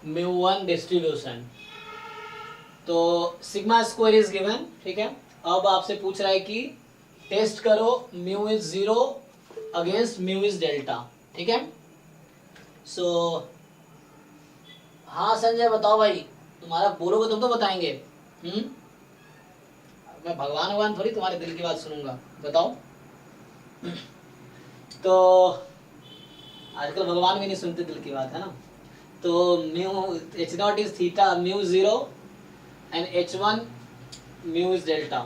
μ1 distribution. तो सिग्मा स्क्वायर इज गिवन, ठीक है। अब आपसे पूछ रहा है कि टेस्ट करो mu is 0 against mu is delta, ठीक है। सो हाँ संजय बताओ भाई, तुम्हारा बोलोगे तुम तो बताएंगे। मैं भगवान थोड़ी तुम्हारे दिल की बात सुनूंगा, बताओ। तो आजकल भगवान भी नहीं सुनते दिल की बात, है ना। तो mu h0 is theta mu 0 and h1 mu is delta.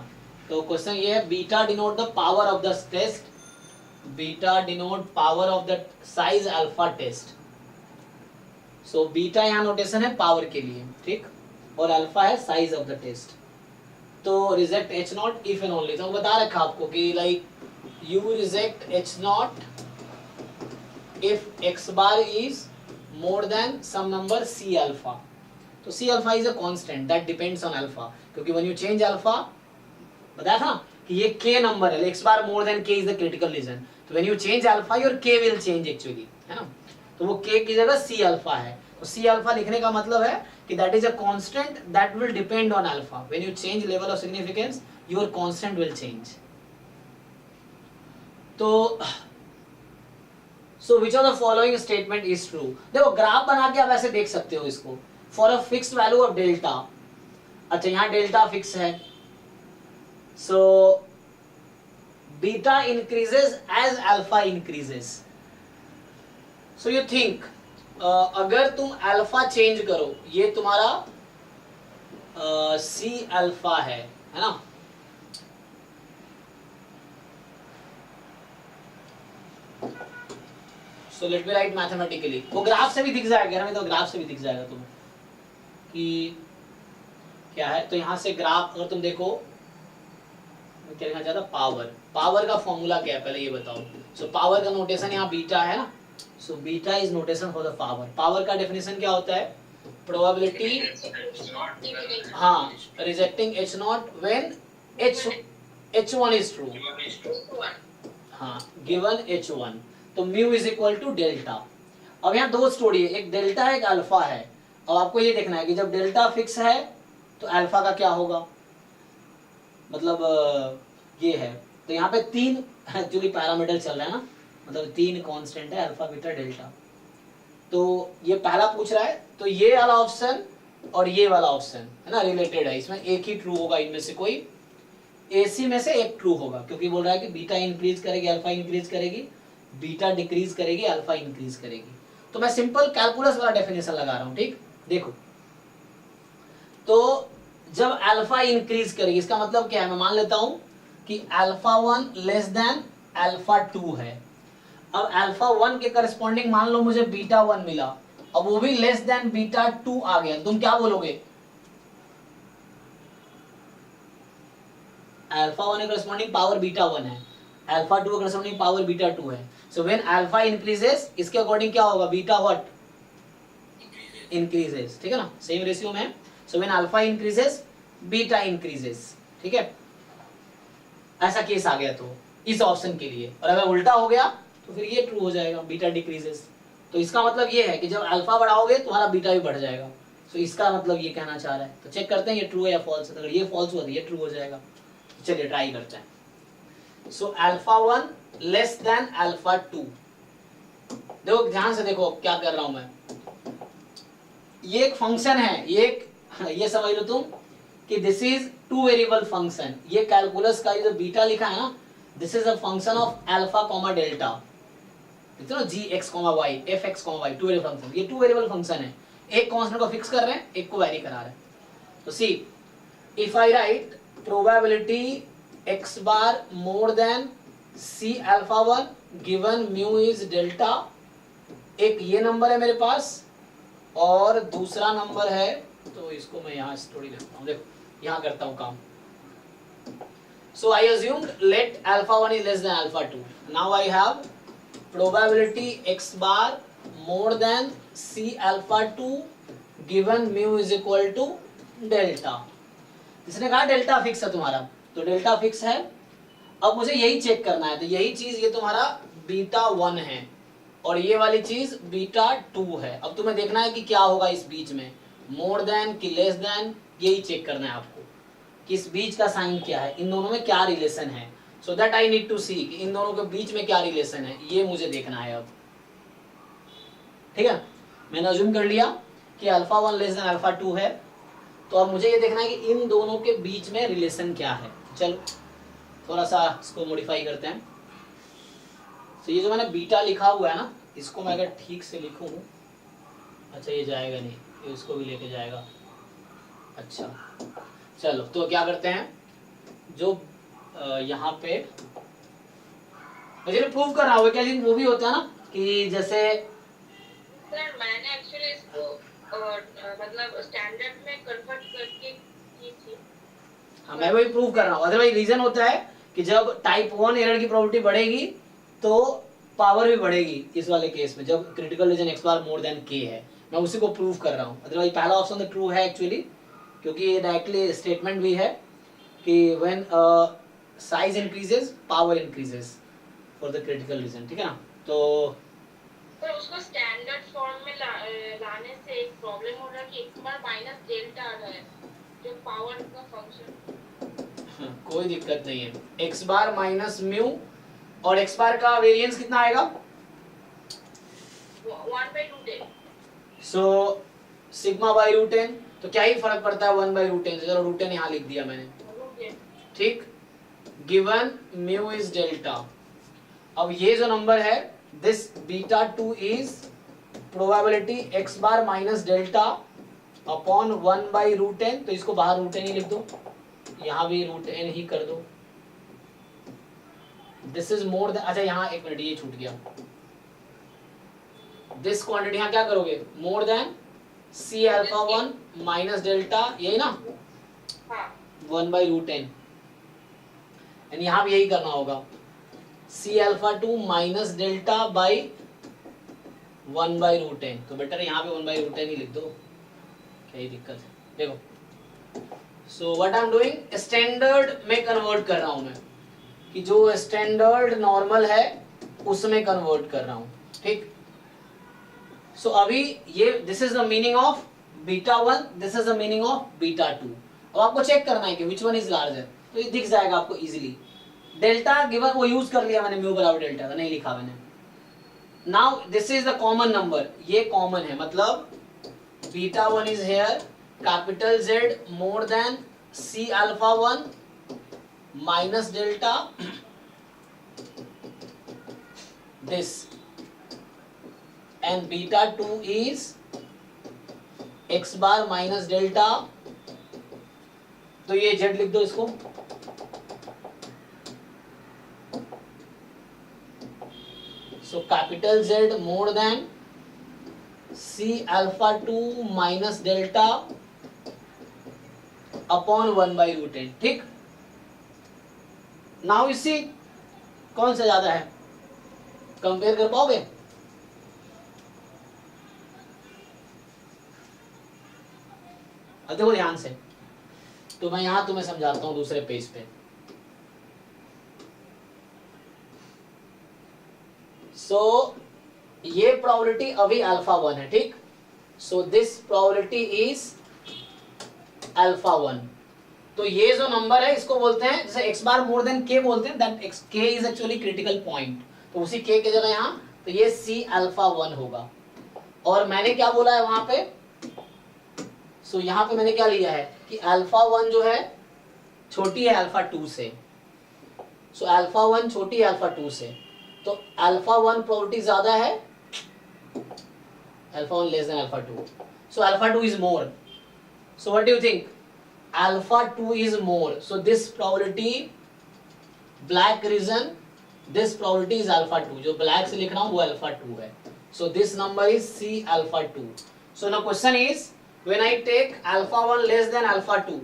तो क्वेश्चन ये है, beta denote the power of the test, beta denote power of the size alpha test. सो बीटा यहाँ नोटेशन है पावर के लिए, ठीक, और अल्फा है साइज ऑफ द टेस्ट। तो reject h0 if and only. तो बता रखा आपको कि like you reject h0 if x bar is more than some number c alpha। तो c alpha is a constant that depends on alpha, क्योंकि when you change alpha, बताया था कि ये k नंबर है, x bar more than k is the critical region। तो when you change alpha your k will change actually, है ना। तो वो k की जगह c alpha है। तो c alpha लिखने का मतलब है कि that is a constant that will depend on alpha। When you change level of significance your constant will change। तो So which of the following statement is true? देखो ग्राफ बना के आप ऐसे देख सकते हो इसको। For a fixed value of delta, अच्छा यहाँ डेल्टा फिक्स है, so beta increases as alpha increases। So you think अगर तुम अल्फा चेंज करो, ये तुम्हारा C अल्फा है ना। So let me write mathematically। वो ग्राफ से भी दिख जाएगा, हमें तो ग्राफ से भी दिख जाएगा तुम्हें कि क्या है। तो यहाँ से ग्राफ अगर तुम देखो, मैं क्या लिखना चाहता, पावर, पावर का फॉर्मूला क्या है पहले ये बताओ। सो पावर का नोटेशन यहाँ बीटा है ना। So beta is notation for the power. Power का डेफिनेशन क्या होता है, प्रोबेबिलिटी, हाँ, rejecting h0 when h1 is true, हाँ, गिवन h1। तो mu is equal to delta. अब यहाँ दो स्टोरी है, एक डेल्टा है एक अल्फा है। अब आपको ये देखना है कि जब डेल्टा फिक्स है तो अल्फा का क्या होगा, मतलब ये है। तो यहाँ पे तीन एक्चुअली पैरामीटर चल रहा है ना, मतलब तीन कांस्टेंट है, अल्फा बीटा डेल्टा। तो ये पहला पूछ रहा है, तो ये वाला ऑप्शन और ये वाला ऑप्शन है ना रिलेटेड है, इसमें एक ही ट्रू होगा, इनमें से कोई AC में से एक ट्रू होगा, क्योंकि बोल रहा है कि बीटा इंक्रीज करेगी अल्फा इंक्रीज करेगी, बीटा डिक्रीज करेगी अल्फा इंक्रीज करेगी। तो मैं सिंपल कैलकुलस वाला डेफिनेशन लगा रहा हूं, ठीक, देखो। तो जब अल्फा इंक्रीज करेगी, इसका मतलब क्या है, मैं मान लेता हूं कि अल्फा 1 लेस देन अल्फा 2 है। अब अल्फा 1 के करस्पॉन्डिंग मान लो मुझे बीटा 1 मिला, अब वो भी लेस देन बीटा 2 आ गया, तुम क्या बोलोगे, अल्फा 1 के करस्पॉन्डिंग पावर बीटा 1 है, अल्फा 2 के करस्पॉन्डिंग पावर बीटा 2 है। सो व्हेन अल्फा इंक्रीजेस, इसके अकॉर्डिंग क्या होगा, बीटा व्हाट इंक्रीजेस, ठीक है ना, सेम रेशियो में। So when alpha increases beta increases, ठीक है, ऐसा केस आ गया तो इस ऑप्शन के लिए। और अगर उल्टा हो गया तो फिर ये ट्रू हो जाएगा, बीटा डिक्रीजेस। तो इसका मतलब ये है कि जब अल्फा बढ़ाओगे तुम्हारा बीटा भी बढ़ जाएगा। सो इसका मतलब ये कहना चाह रहा है। तो चेक करते हैं ये ट्रू है या फॉल्स है। अगर ये फॉल्स हुआ तो ये ट्रू हो जाएगा। चलिए ट्राई करते हैं। So alpha 1 less then alpha 2। देखो ध्यान से देखो क्या कर रहा हूं मैं, ये एक फंक्शन है, ये समझ लो तुम कि this is two variable function. ये कैलकुलस का जो बीटा लिखा है ना, this is a function of alpha comma delta, g x comma y, f x comma y, two variable function. ये टू वेरिएबल फंक्शन है, एक कांस्टेंट को फिक्स कर रहे हैं, एक को वेरी करा रहे हैं। तो see if I write probability x bar more than c alpha 1 given mu is delta, एक ये नंबर है मेरे पास और दूसरा नंबर है, तो इसको मैं यहाँ स्टोरी लिखता हूँ, देखो यहाँ करता हूँ काम। So I assumed let alpha 1 is less than alpha 2. Now I have probability x bar more than c alpha 2 given mu is equal to delta. इसने कहा डेल्टा फिक्स है तुम्हारा, तो डेल्टा फिक्स है। अब मुझे यही चेक करना है, तो यही चीज ये तुम्हारा बीटा 1 है और ये वाली चीज बीटा 2 है। अब तुम्हें देखना है कि क्या होगा इस बीच में, मोर देन कि लेस देन, यही चेक करना है आपको कि इस बीच का साइन क्या है, इन दोनों में क्या रिलेशन है। So that I need to see कि इन दोनों के बीच में क्या रिलेशन है, ये मुझे देखना है अब। ठीक है, मैंने अज्यूम कर लिया कि अल्फा 1 लेस देन अल्फा 2 है, तो अब मुझे ये देखना है कि इन दोनों के बीच में रिलेशन क्या है। चलो थोड़ा सा इसको मॉडिफाई करते हैं। तो ये जो मैंने बीटा लिखा हुआ है ना, इसको मैं अगर ठीक से लिखूं, अच्छा ये जाएगा नहीं, ये इसको भी लेके जाएगा। अच्छा चलो, तो क्या करते हैं, जो यहाँ पे मुझे प्रूव कर रहा हूँ क्या चीज, वो भी होता है ना कि जैसे सर मैंने एक्चुअली इसको मतलब स्टैंडर्ड में कन्वर्ट करके की थी। हाँ, मैं वही प्रूव कर रहा हूँ। अदरवाइज रीजन होता है कि जब टाइप 1 एरर की प्रोबेबिलिटी बढ़ेगी तो पावर भी बढ़ेगी। इस वाले केस में जब critical region x bar more than k है, मैं उसी को प्रूव कर रहा हूँ। अदरवाइज पहला ऑप्शन तो ट्रू है एक्चुअली, क्योंकि ये डायरेक्टली स्टेटमेंट भी है कि when size increases power increases for the critical reason. ठीक है ना, तो पर उसको स्टैंडर्ड फॉर्म में लाने से एक प्रॉब्लम हो रहा है कि x बार माइनस डेल्टा आ रहा है जो पावर का फंक्शन। कोई दिक्कत नहीं है, x बार माइनस म्यू और x बार का वेरिएंस कितना आएगा 1/2 so sigma by root n. तो क्या ही फर्क पड़ता है 1/√10 से, चलो रूट एन यहाँ लिख दिया मैंने। ठीक, गिवन म्यू इज डेल्टा। अब ये जो नंबर है this beta 2 is probability x bar minus delta upon 1/√10। तो इसको बाहर रूट एन ही लिख दो, यहाँ भी रूट एन ही कर दो। दिस इज मोर देन, अच्छा यहाँ एक मिनट ये छूट गया, दिस क्वांटिटी यहाँ क्या करोगे, more than c alpha 1 minus delta, यही ना हाँ 1/√10, एंड यहाँ भी यही करना होगा c alpha 2 minus delta by 1/√10। तो बेटर यहाँ पे 1/√10 ही लिख दो, क्या ही दिक्कत है। देखो, so what I am doing, standard में कन्वर्ट कर रहा हूं मैं, कि जो स्टैंडर्ड नॉर्मल है उसमें कन्वर्ट कर रहा हूं। ठीक, सो अभी ये this is the meaning of beta 1, this is the meaning of beta 2। अब आपको चेक करना है कि विच वन इज लार्जर, तो ये दिख जाएगा आपको इजीली। डेल्टा गिवन वो यूज कर लिया मैंने, म्यू बराबर डेल्टा, नहीं लिखा मैंने। Now this is the common number, ये कॉमन है, मतलब beta 1 is here, capital Z more than c alpha 1 minus delta this, and beta 2 is x bar minus delta. तो ये Z लिख दो इसको, so capital Z more than c alpha 2 minus delta upon 1/√10। ठीक, नाउ इसी कौन सा ज्यादा है, कंपेयर कर पाओगे? देखो ध्यान से, तो मैं यहां तुम्हें समझाता हूं दूसरे पेज पे। सो ये प्रोबेबिलिटी अभी अल्फा 1 है। ठीक, so this probability is alpha 1। तो ये जो नंबर है इसको बोलते हैं, जैसे x bar more than k बोलते हैं, that x k is actually critical point. तो उसी k के जगह यहाँ तो ये c अल्फा 1 होगा। और मैंने क्या बोला है वहां पे, सो यहाँ पे मैंने क्या लिया है कि अल्फा 1 जो है छोटी है अल्फा 2 से, सो अल्फा 1 छोटी है अल्फा 2 से, तो अल्फा 1 प्रोबेबिलिटी ज्यादा है, alpha 1 less then alpha 2, so alpha 2 is more. So what do you think, alpha 2 is more, so this probability black reason, this probability is alpha 2, जो ब्लैक से लिख रहा हूं वो अल्फा 2 है। So this number is c alpha 2। So now question is, when I take alpha 1 less than alpha 2,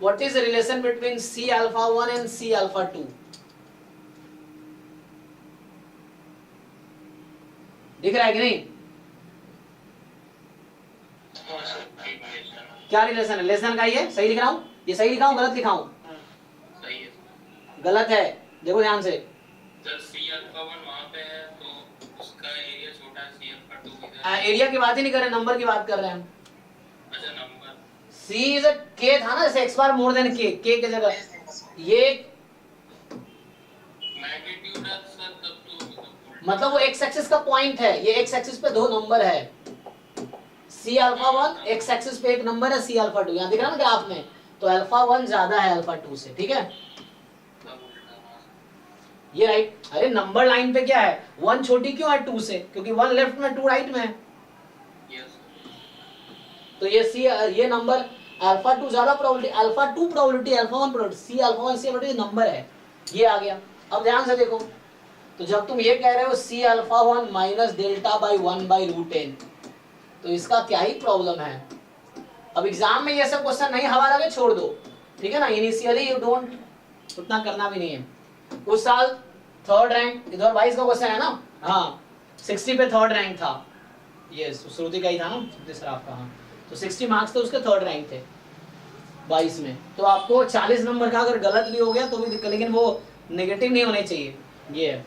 what is the relation between C alpha 1 and C alpha 2? दिख रहा है कि नहीं? क्या रिलेशन है? लेस देन का ही है, सही लिख रहा हूं, ये सही लिखा हूं गलत लिखा हूं? सही है। गलत है, देखो ध्यान से। जब C अल्फा 1 वहां पे है तो उसका एरिया छोटा एरिया की बात ही नहीं कर रहे, नंबर की बात कर रहे हैं हम। अच्छा number C is a k था ना, जैसे x bar more than k, k की जगह ये मैग्नीट्यूड है सर, तब तो मतलब वो x एक्सिस का पॉइंट है, ये x एक्सिस पे दो नंबर है, C अल्फा 1, x एक्सिस पे एक नंबर है C अल्फा 2, यहाँ दिख रहा है ना ग्राफ में, तो अल्फा 1 ज्यादा है अल्फा 2 से, ठीक है ये राइट। अरे नंबर लाइन पे क्या है, 1 छोटी क्यों है 2 से, क्योंकि 1 लेफ्ट में 2 राइट में है, यस तो ये C ये नंबर अल्फा 2 ज्यादा probability, alpha 2 probability, alpha 1 probability, C alpha 1 C alpha 2 number है, ये आ गया। अब ध्यान से देखो, तो जब तुम ये कह रहे हो C alpha 1 minus delta by 1 by root n, तो इसका क्या ही प्रॉब्लम है। अब एग्जाम में ये सब क्वेश्चन नहीं हवा लगे छोड़ दो, ठीक है ना, इनिशियली यू डोंट उतना करना भी नहीं है। उस साल 3rd रैंक, 2022 का क्वेश्चन है ना, हाँ 60 पे 3rd रैंक था, ये श्रुति का ही था ना, सराफ का, हाँ तो 60 मार्क्स थे उसके, 3rd रैंक थे 22 में, तो आपको 40 नंबर का अगर गलत भी हो गया तो भी दिक्कत, लेकिन वो नेगेटिव नहीं होने चाहिए, ये है।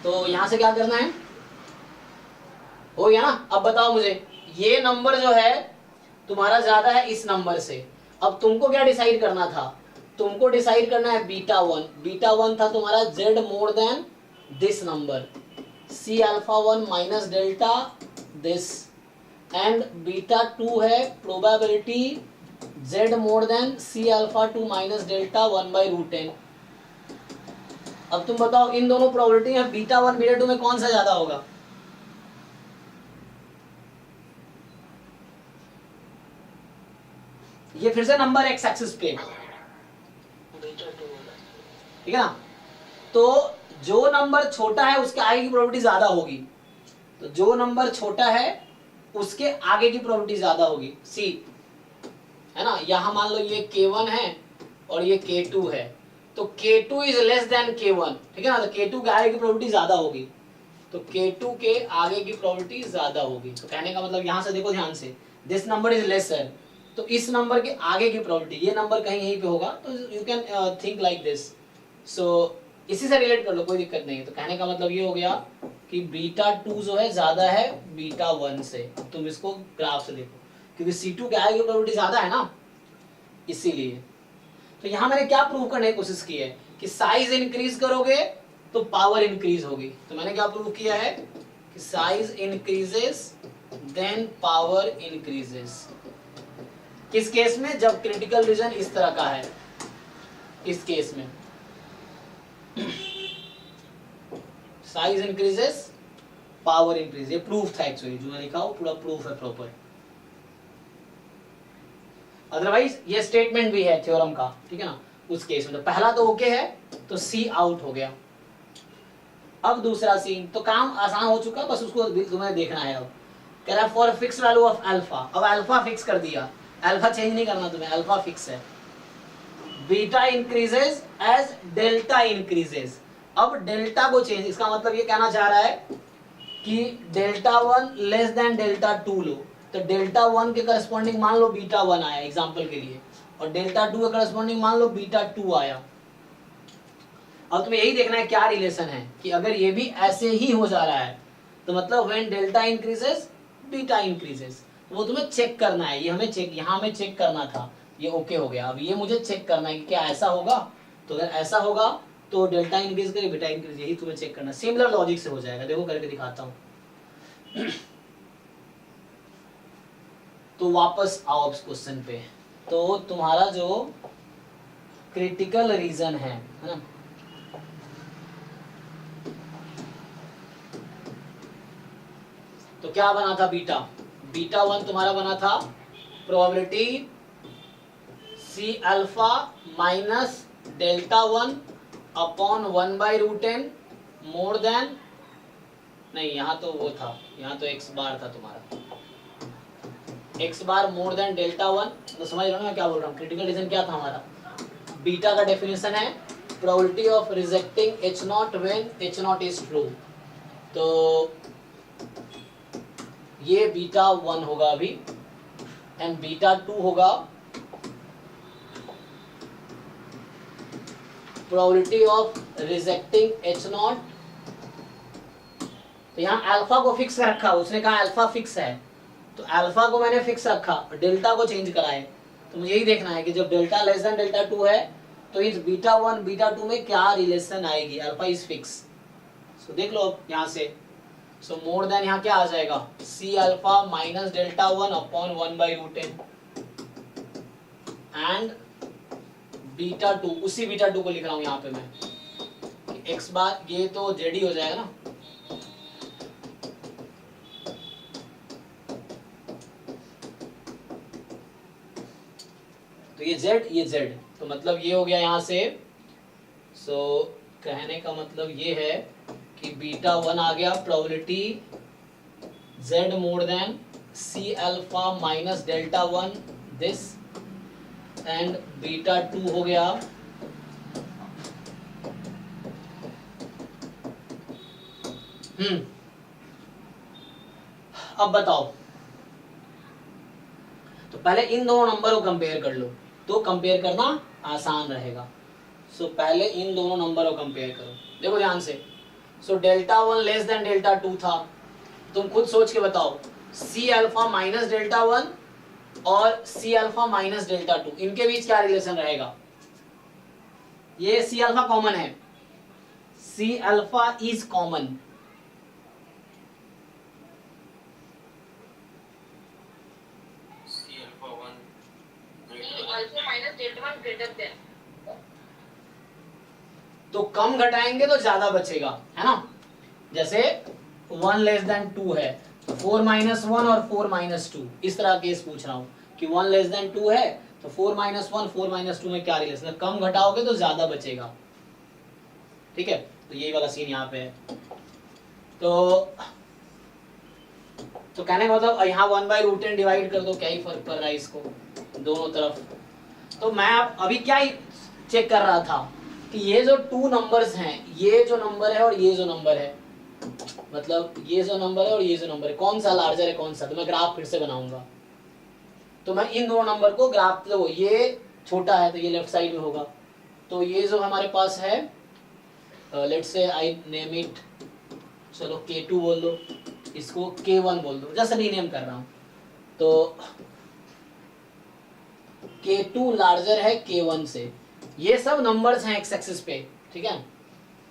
तो यहाँ से क्या करना है, हो गया ना। अब बताओ मुझे, ये नंबर जो है तुम्हारा ज्यादा है इस नंबर से, अब तुमको क्या डिसाइड करना था, तुमको डिसाइड करना है बीटा 1, बीटा 1 था तुम्हारा z more than this number, C alpha 1 minus delta this, and beta 2 है probability z more than C alpha 2 minus delta 1 by root n। अब तुम बताओ इन दोनों प्रोबेबिलिटी में बीटा 1 बीटा 2 में कौन सा ज्यादा होगा, ये फिर से नंबर एक्स एक्सिस पे, बीटा 2 ठीक है ना, तो जो नंबर छोटा है उसके आगे की प्रोबेबिलिटी ज्यादा होगी, तो जो नंबर छोटा है उसके आगे की प्रोबेबिलिटी ज्यादा होगी, सी है ना। यहां मान लो ये k1 है और ये k2 है, तो k2 is less then k1, ठीक है ना, तो k2 के आगे की प्रोबेबिलिटी ज्यादा होगी, तो k2 के आगे की प्रोबेबिलिटी ज्यादा होगी। तो कहने का मतलब यहां से देखो ध्यान से, दिस नंबर इज लेसर, तो इस नंबर के आगे की प्रोबेबिलिटी, ये नंबर कहीं यहीं पे होगा, तो you can think like this, so इसी से रिलेट कर लो, कोई दिक्कत नहीं है। तो कहने का मतलब ये हो गया कि बीटा 2 जो है ज्यादा है बीटा 1 से। तुम इसको ग्राफ से देखो, क्योंकि C2 के आगे की प्रोबेबिलिटी ज्यादा है ना, इसीलिए। तो यहाँ मैंने क्या प्रूव करने की कोशिश की है कि साइज इंक्रीज करोगे तो पावर इंक्रीज होगी। तो मैंने क्या प्रूव किया है कि size increases then power increases. किस केस में, जब क्रिटिकल रीजन इस तरह का है, इस केस में साइज इंक्रीजेस पावर इंक्रीज, ये प्रूफ था एक्चुअली, जो मैं लिखा हूं पूरा प्रूफ है प्रॉपर। अदरवाइज ये स्टेटमेंट भी है थ्योरम का, ठीक है ना, उस केस में। तो पहला तो ओके है, तो सी आउट हो गया। अब दूसरा सीन, तो काम आसान हो चुका, बस उसको तुम्हें देखना है। अब कह रहा है for fix value of alpha, अब अल्फा फिक्स कर दिया, अल्फा चेंज नहीं करना तुम्हें, अल्फा फिक्स है। Beta increases as delta increases, अब डेल्टा को चेंज, इसका मतलब ये कहना चाह रहा है कि डेल्टा 1 लेस देन डेल्टा 2 लो, तो डेल्टा 1 के करस्पॉन्डिंग मान लो बीटा 1 आया एग्जांपल के लिए, और डेल्टा 2 के करस्पॉन्डिंग मान लो बीटा 2 आया। अब तुम्हें यही देखना है क्या रिलेशन है, कि अगर ये भी ऐसे ही हो जा रहा है तो मतलब when delta increases beta increases, वो तुम्हें चेक करना है। ये हमें चेक, यहाँ हमें चेक करना था, ये ओके हो गया। अब ये मुझे चेक करना है कि क्या ऐसा होगा, तो अगर ऐसा होगा तो डेल्टा इंक्रीज करे बीटा इंक्रीज, यही तुम्हें चेक करना। सिमिलर लॉजिक से हो जाएगा, देखो करके दिखाता हूँ। तो वापस आओ अब क्वेश्चन पे। तो तुम्हारा जो क्रिटिकल रीजन है ना, तो क्या बना था बीटा, बीटा 1 तुम्हारा बना था probability C alpha minus delta 1 upon 1 by root n more than, नहीं यहाँ तो वो था, यहाँ तो x बार था तुम्हारा, x bar more then delta 1। तो समझ रहे हो मैं क्या बोल रहा हूँ। क्रिटिकल रीजन क्या था हमारा, बीटा का डेफिनेशन है probability of rejecting h not when h not is true. तो ये बीटा 1 होगा अभी, एंड बीटा 2 होगा probability of rejecting h not तो यहाँ अल्फा को फिक्स रखा, उसने कहा अल्फा फिक्स है, तो अल्फा को मैंने फिक्स रखा, डेल्टा को चेंज कराए। तो मुझे यही देखना है कि जब डेल्टा लेस देन डेल्टा 2 है तो इस बीटा 1 बीटा 2 में क्या रिलेशन आएगी, अल्फा इज फिक्स। सो देख लो अब यहाँ से, सो मोर देन यहाँ क्या आ जाएगा, c alpha minus delta 1 upon 1/√n and beta 2, उसी बीटा 2 को लिख रहा हूँ यहाँ पे मैं, एक्स बार ये तो जेड ही हो जाएगा ना, तो ये z ये z, तो मतलब ये हो गया यहाँ से। सो कहने का मतलब ये है कि बीटा 1 आ गया, probability z more than c alpha minus delta 1 this, and beta 2 हो गया अब बताओ, तो पहले इन दोनों नंबर को कंपेयर कर लो, तो कंपेयर करना आसान रहेगा। सो पहले इन दोनों नंबर को कंपेयर करो, देखो ध्यान से। So delta 1 less than delta 2 था, तुम खुद सोच के बताओ, सी अल्फा माइनस डेल्टा 1 और सी अल्फा माइनस डेल्टा 2, इनके बीच क्या रिलेशन रहेगा। ये सी अल्फा कॉमन है, c alpha is common, alpha minus delta 1 greater than, तो कम घटाएंगे तो ज्यादा बचेगा, है ना। जैसे 1 लेस देन 2 है, 4 माइनस 1 और 4 माइनस 2, इस तरह केस पूछ रहा हूँ कि 1 लेस देन 2 है तो 4 माइनस 1 4 माइनस 2 में क्या रिलेशन है, कम घटाओगे तो ज्यादा बचेगा, ठीक है। तो यही वाला सीन यहाँ पे है। तो कहने का मतलब यहाँ 1/√n डिवाइड कर दो, क्या ही फर्क पड़ रहा है इसको दोनों तरफ। तो मैं अभी क्या ही चेक कर रहा था कि ये जो 2 नंबर्स हैं, ये जो नंबर है और ये जो नंबर है, मतलब ये जो नंबर है और ये जो नंबर है, कौन सा लार्जर है कौन सा, तो मैं ग्राफ फिर से बनाऊंगा। तो मैं इन दोनों नंबर को ग्राफ, तो ये छोटा है तो ये लेफ्ट साइड में होगा, तो ये जो हमारे पास है, let's say I name it, चलो K2 बोल दो, इसको K1 बोल दो, जैसे रीनेम कर रहा हूं। तो K2 लार्जर है K1 से, ये सब नंबर्स हैं एक्स एक्सिस पे, ठीक है।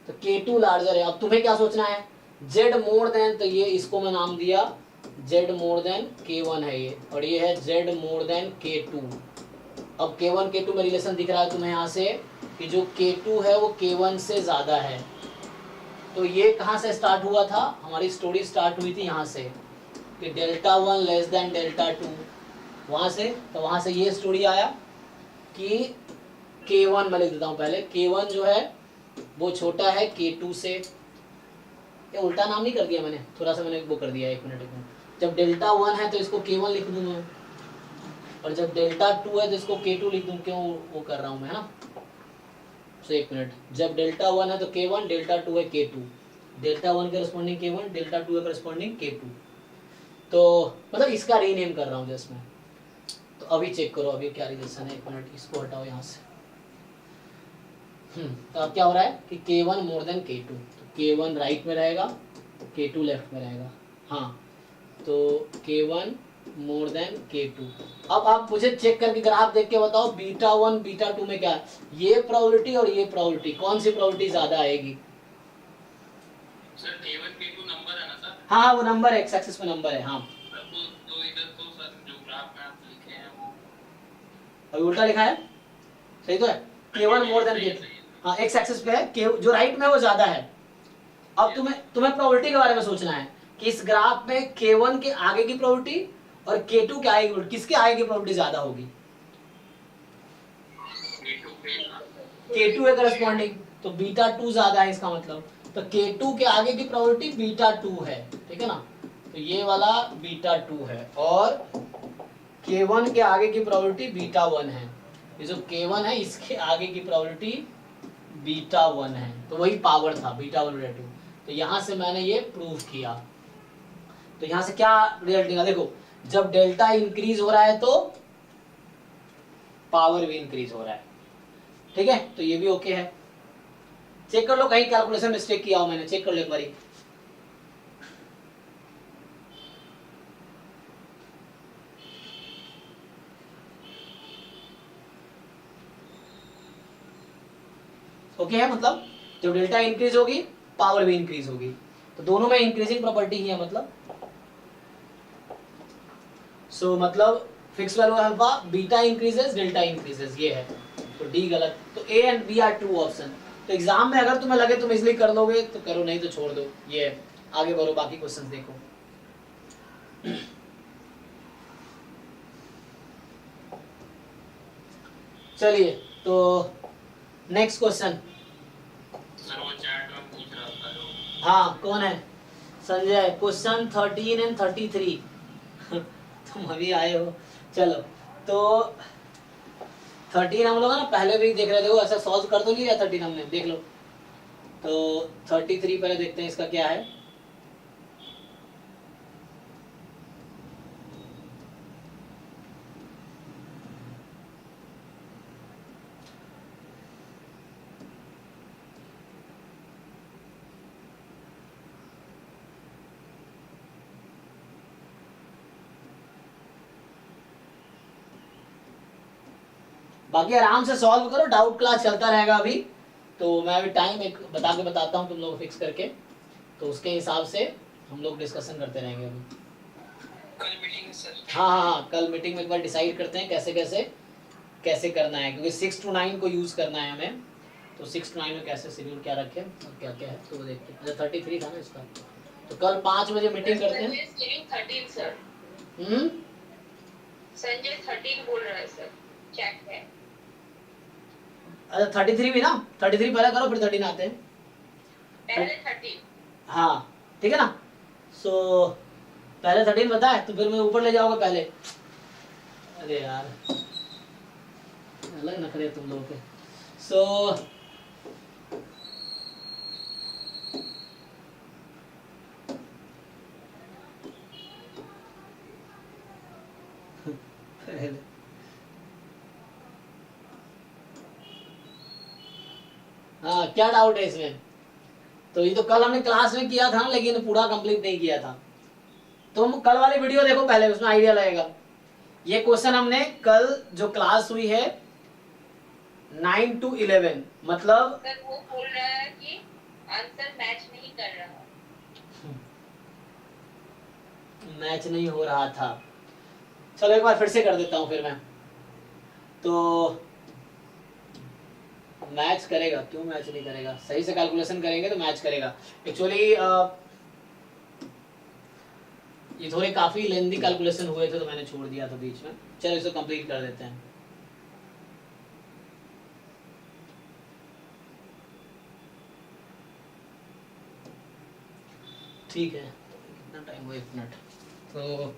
तो K2 लार्जर है, अब तुम्हें क्या सोचना है, Z मोर देन, तो ये इसको मैं नाम दिया Z मोर देन K1 है ये, और ये है Z मोर देन K2। अब K1 K2 में रिलेशन दिख रहा है तुम्हें यहाँ से कि जो K2 है वो K1 से ज्यादा है। तो ये कहाँ से स्टार्ट हुआ था, हमारी स्टोरी स्टार्ट हुई थी यहाँ से कि डेल्टा 1 लेस देन डेल्टा 2, वहाँ से, तो वहाँ से ये स्टोरी आया कि K1 मैं लिख देता हूँ पहले, K1 जो है वो छोटा है K2 से, ये उल्टा नाम नहीं कर दिया मैंने, थोड़ा सा मैंने वो कर दिया, एक मिनट। जब डेल्टा 1 है तो इसको K1 लिख दूँ मैं, और जब डेल्टा 2 है तो इसको K2 लिख दूँ, क्यों वो कर रहा हूँ मैं, है ना। सो एक मिनट, जब डेल्टा 1 है तो K1, डेल्टा 2 है K2, डेल्टा 1 के करस्पॉन्डिंग K1, डेल्टा 2 के करस्पॉन्डिंग K2। तो मतलब इसका रीनेम कर रहा हूँ जस्ट मैं। तो अभी चेक करो अभी क्या रिलेशन है, एक मिनट इसको हटाओ यहाँ से। तो अब क्या हो रहा है कि K1 मोर देन K2, तो K1 राइट में रहेगा, K2 लेफ्ट में रहेगा, हाँ। तो K1 मोर देन K2। अब आप मुझे चेक करके ग्राफ देख के बताओ, बीटा 1 बीटा 2 में क्या है, ये प्रोबेबिलिटी और ये प्रोबेबिलिटी, कौन सी प्रोबेबिलिटी ज्यादा आएगी। सर K1 K2 नंबर है ना सर, हाँ वो नंबर एक्स एक्सिस में नंबर है, हाँ। तो इधर तो सर जो ग्राफ में आप लिखे हैं वो अभी उल्टा लिखा है, सही तो है, K1 मोर देन K2, हाँ एक्स एक्सिस पे है, जो राइट में है वो ज्यादा है। अब तुम्हें प्रोबेबिलिटी के बारे में सोचना है कि इस ग्राफ में K1 के आगे की प्रोबेबिलिटी और K2 के आगे की प्रोबेबिलिटी, किसके आगे की प्रोबेबिलिटी ज्यादा होगी, K2 है करस्पॉन्डिंग, तो बीटा 2 ज्यादा है इसका मतलब, तो K2 के आगे की प्रोबेबिलिटी बीटा 2 है, ठीक है ना। तो ये वाला बीटा 2 है और K1 के आगे की प्रोबेबिलिटी बीटा 1 है, ये जो K1 है इसके आगे की प्रोबेबिलिटी बीटा 1 है, तो वही पावर था बीटा 1 बीटा 2। तो यहाँ से मैंने ये प्रूव किया। तो यहाँ से क्या रिजल्ट निकला, देखो जब डेल्टा इंक्रीज हो रहा है तो पावर भी इंक्रीज हो रहा है, ठीक है। तो ये भी ओके है, चेक कर लो कहीं कैलकुलेशन मिस्टेक किया हो मैंने, चेक कर लो एक बारी। ओके है, मतलब जब डेल्टा इंक्रीज होगी पावर भी इंक्रीज होगी, तो दोनों में इंक्रीजिंग प्रॉपर्टी ही है मतलब। सो मतलब fix value alpha beta increases delta increases, ये है। तो डी गलत, तो A and B are true option. तो एग्जाम में अगर तुम्हें लगे तुम इजिली कर लोगे तो करो, नहीं तो छोड़ दो। ये है, आगे बढ़ो, बाकी क्वेश्चंस देखो। चलिए तो नेक्स्ट क्वेश्चन। सर वो चैट में पूछ रहा था हाँ कौन है? संजय। क्वेश्चन 13 एंड 33 तुम अभी आए हो। चलो तो 13 हम लोग ना पहले भी देख रहे थे, वो ऐसा सॉल्व कर तो लिया 13 हमने, देख लो। तो 33 पहले देखते हैं इसका क्या है। बाकी आराम से सॉल्व करो, डाउट क्लास चलता रहेगा अभी। तो मैं अभी टाइम एक बता के बताता हूँ तुम लोग फिक्स करके, तो उसके हिसाब से हम लोग डिस्कशन करते रहेंगे अभी। कल मीटिंग है सर। हाँ हाँ हाँ, कल मीटिंग में एक बार डिसाइड करते हैं कैसे कैसे कैसे करना है, क्योंकि 6 to 9 को यूज करना है हमें। तो 6 to 9 में कैसे शेड्यूल क्या रखें और क्या क्या है तो वो देखते हैं। अच्छा 33 था ना इसका, तो कल 5 बजे मीटिंग करते हैं। 13 सर। हम्म, संजय 13 बोल रहा है सर, चेक है। अच्छा 33 भी ना, 33 पहले करो फिर 13 आते हैं। पहले 13। हाँ ठीक है ना। सो पहले 13 बताए तो फिर मैं ऊपर ले जाऊंगा पहले। अरे यार अलग नखरे तुम लोगों के। सो पहले हाँ क्या डाउट है इसमें? तो ये तो कल हमने क्लास में किया था ना, लेकिन पूरा कंप्लीट नहीं किया था। तुम कल वाली वीडियो देखो पहले, उसमें आइडिया लगेगा। ये क्वेश्चन हमने कल जो क्लास हुई है 9 to 11, मतलब सर वो बोल रहा है कि आंसर मैच नहीं कर रहा। मैच नहीं हो रहा था। चलो एक बार फिर से कर देता हूं फिर मैं। तो मैच करेगा, क्यों मैच नहीं करेगा? सही से कैलकुलेशन करेंगे तो मैच करेगा। एक्चुअली ये थोड़े काफी लेंदी कैलकुलेशन हुए थे तो मैंने छोड़ दिया था बीच में। चलो इसे कंप्लीट कर देते हैं। ठीक है, कितना टाइम हुआ? 1 मिनट। तो